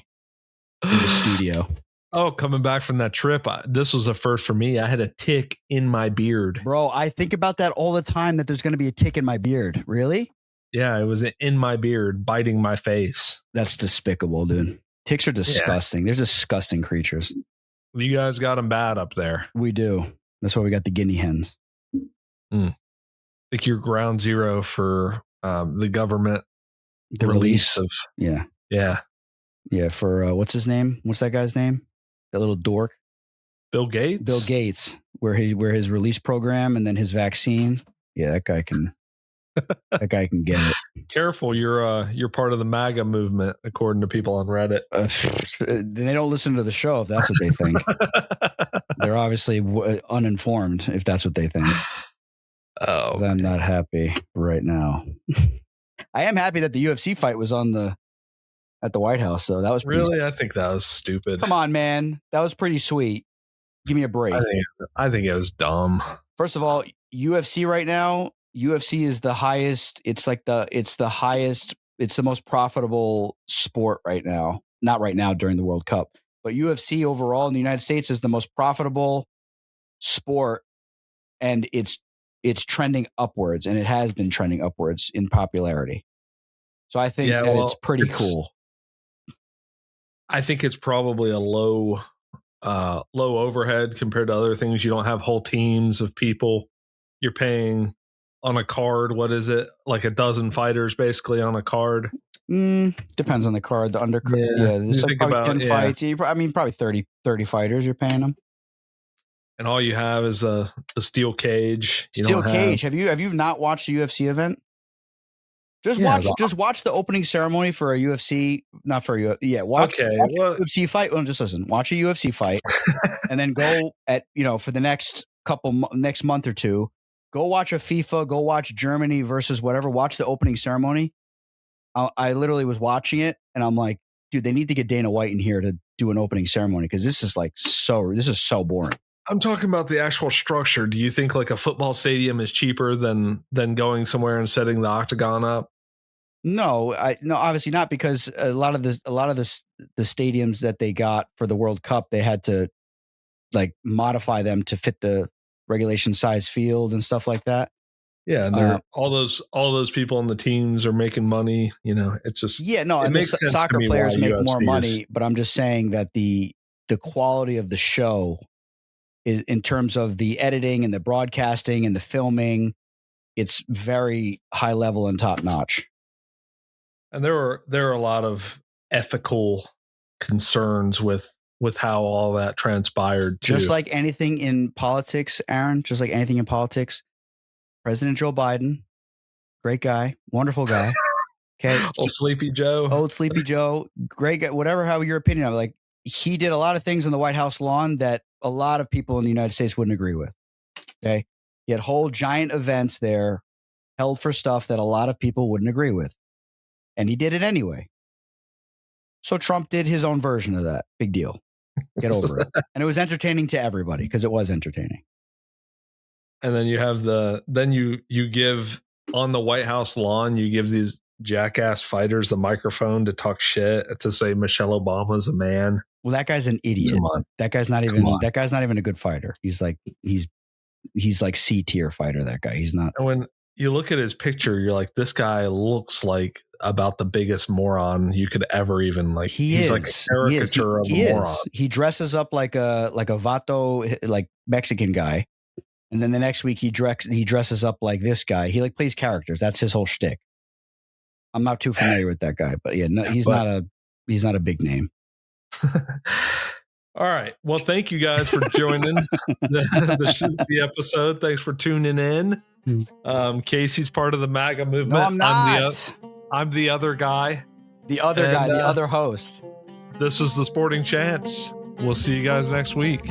[SPEAKER 2] studio.
[SPEAKER 1] Oh, coming back from that trip, this was a first for me. I had a tick in my beard.
[SPEAKER 2] Bro, I think about that all the time, that there's going to be a tick in my beard. Really?
[SPEAKER 1] Yeah, it was in my beard, biting my face.
[SPEAKER 2] That's despicable, dude. Ticks are disgusting. Yeah. They're disgusting creatures.
[SPEAKER 1] You guys got them bad up there.
[SPEAKER 2] We do. That's why we got the guinea hens.
[SPEAKER 1] I think you're ground zero for the government.
[SPEAKER 2] The release
[SPEAKER 1] of...
[SPEAKER 2] Yeah, for what's his name? What's that guy's name? That little dork?
[SPEAKER 1] Bill Gates?
[SPEAKER 2] Bill Gates, where his release program and then his vaccine. Yeah, that guy can... that guy can get it.
[SPEAKER 1] Careful, you're part of the MAGA movement, according to people on Reddit.
[SPEAKER 2] They don't listen to the show if that's what they think. They're obviously uninformed if that's what they think.
[SPEAKER 1] Oh,
[SPEAKER 2] I'm not happy right now. I am happy that the UFC fight was at the White House, so that was
[SPEAKER 1] really. I think that was stupid.
[SPEAKER 2] Come on, man, that was pretty sweet. Give me a break.
[SPEAKER 1] I think it was dumb.
[SPEAKER 2] First of all, UFC right now. UFC is the highest. It's the highest. It's the most profitable sport right now. Not right now during the World Cup, but UFC overall in the United States is the most profitable sport, and it's trending upwards, and it has been trending upwards in popularity. So I think it's pretty cool.
[SPEAKER 1] I think it's probably a low overhead compared to other things. You don't have whole teams of people. You're paying on a card. What is it? Like a dozen fighters basically on a card.
[SPEAKER 2] Depends on the card. The undercard. Yeah. There's probably 10 fights. Probably 30 fighters you're paying them.
[SPEAKER 1] And all you have is the steel cage.
[SPEAKER 2] Cage. Have you not watched a UFC event? Just watch the opening ceremony for a UFC, not for a watch a UFC fight. Well, just listen. Watch a UFC fight, and then go for the next month or two. Go watch a FIFA. Go watch Germany versus whatever. Watch the opening ceremony. I literally was watching it, and I'm like, dude, they need to get Dana White in here to do an opening ceremony because this is so boring.
[SPEAKER 1] I'm talking about the actual structure. Do you think like a football stadium is cheaper than going somewhere and setting the octagon up?
[SPEAKER 2] No, obviously not, because a lot of the stadiums that they got for the World Cup, they had to like modify them to fit the regulation size field and stuff like that.
[SPEAKER 1] Yeah, and all those people on the teams are making money. It's just
[SPEAKER 2] it makes sense. Soccer players make more money, but I'm just saying that the quality of the show is, in terms of the editing and the broadcasting and the filming, it's very high level and top notch.
[SPEAKER 1] And there are a lot of ethical concerns with how all that transpired too.
[SPEAKER 2] Just like anything in politics, Aaron, President Joe Biden, great guy, wonderful guy. Okay.
[SPEAKER 1] Old Sleepy Joe,
[SPEAKER 2] great guy, how your opinion of it. Like, he did a lot of things on the White House lawn that a lot of people in the United States wouldn't agree with. Okay. He had whole giant events there held for stuff that a lot of people wouldn't agree with. And he did it anyway. So Trump did his own version of that. Big deal. Get over it. And it was entertaining to everybody because it was entertaining.
[SPEAKER 1] And then you have you give on the White House lawn, you give these jackass fighters the microphone to talk shit, to say Michelle Obama's a man.
[SPEAKER 2] Well, that guy's an idiot. That guy's not even a good fighter. He's like C tier fighter. That guy. He's not.
[SPEAKER 1] And when you look at his picture, you're like, this guy looks like about the biggest moron you could ever even like. He's like a caricature of a moron.
[SPEAKER 2] He dresses up like a vato, like Mexican guy, and then the next week he dresses up like this guy. He like plays characters. That's his whole shtick. I'm not too familiar with that guy, but yeah, no, he's not a big name.
[SPEAKER 1] All right. Well, thank you guys for joining the episode. Thanks for tuning in. Casey's part of the MAGA movement.
[SPEAKER 2] No, I'm not.
[SPEAKER 1] I'm the other guy.
[SPEAKER 2] The other guy, the other host.
[SPEAKER 1] This is the Sporting Chance. We'll see you guys next week.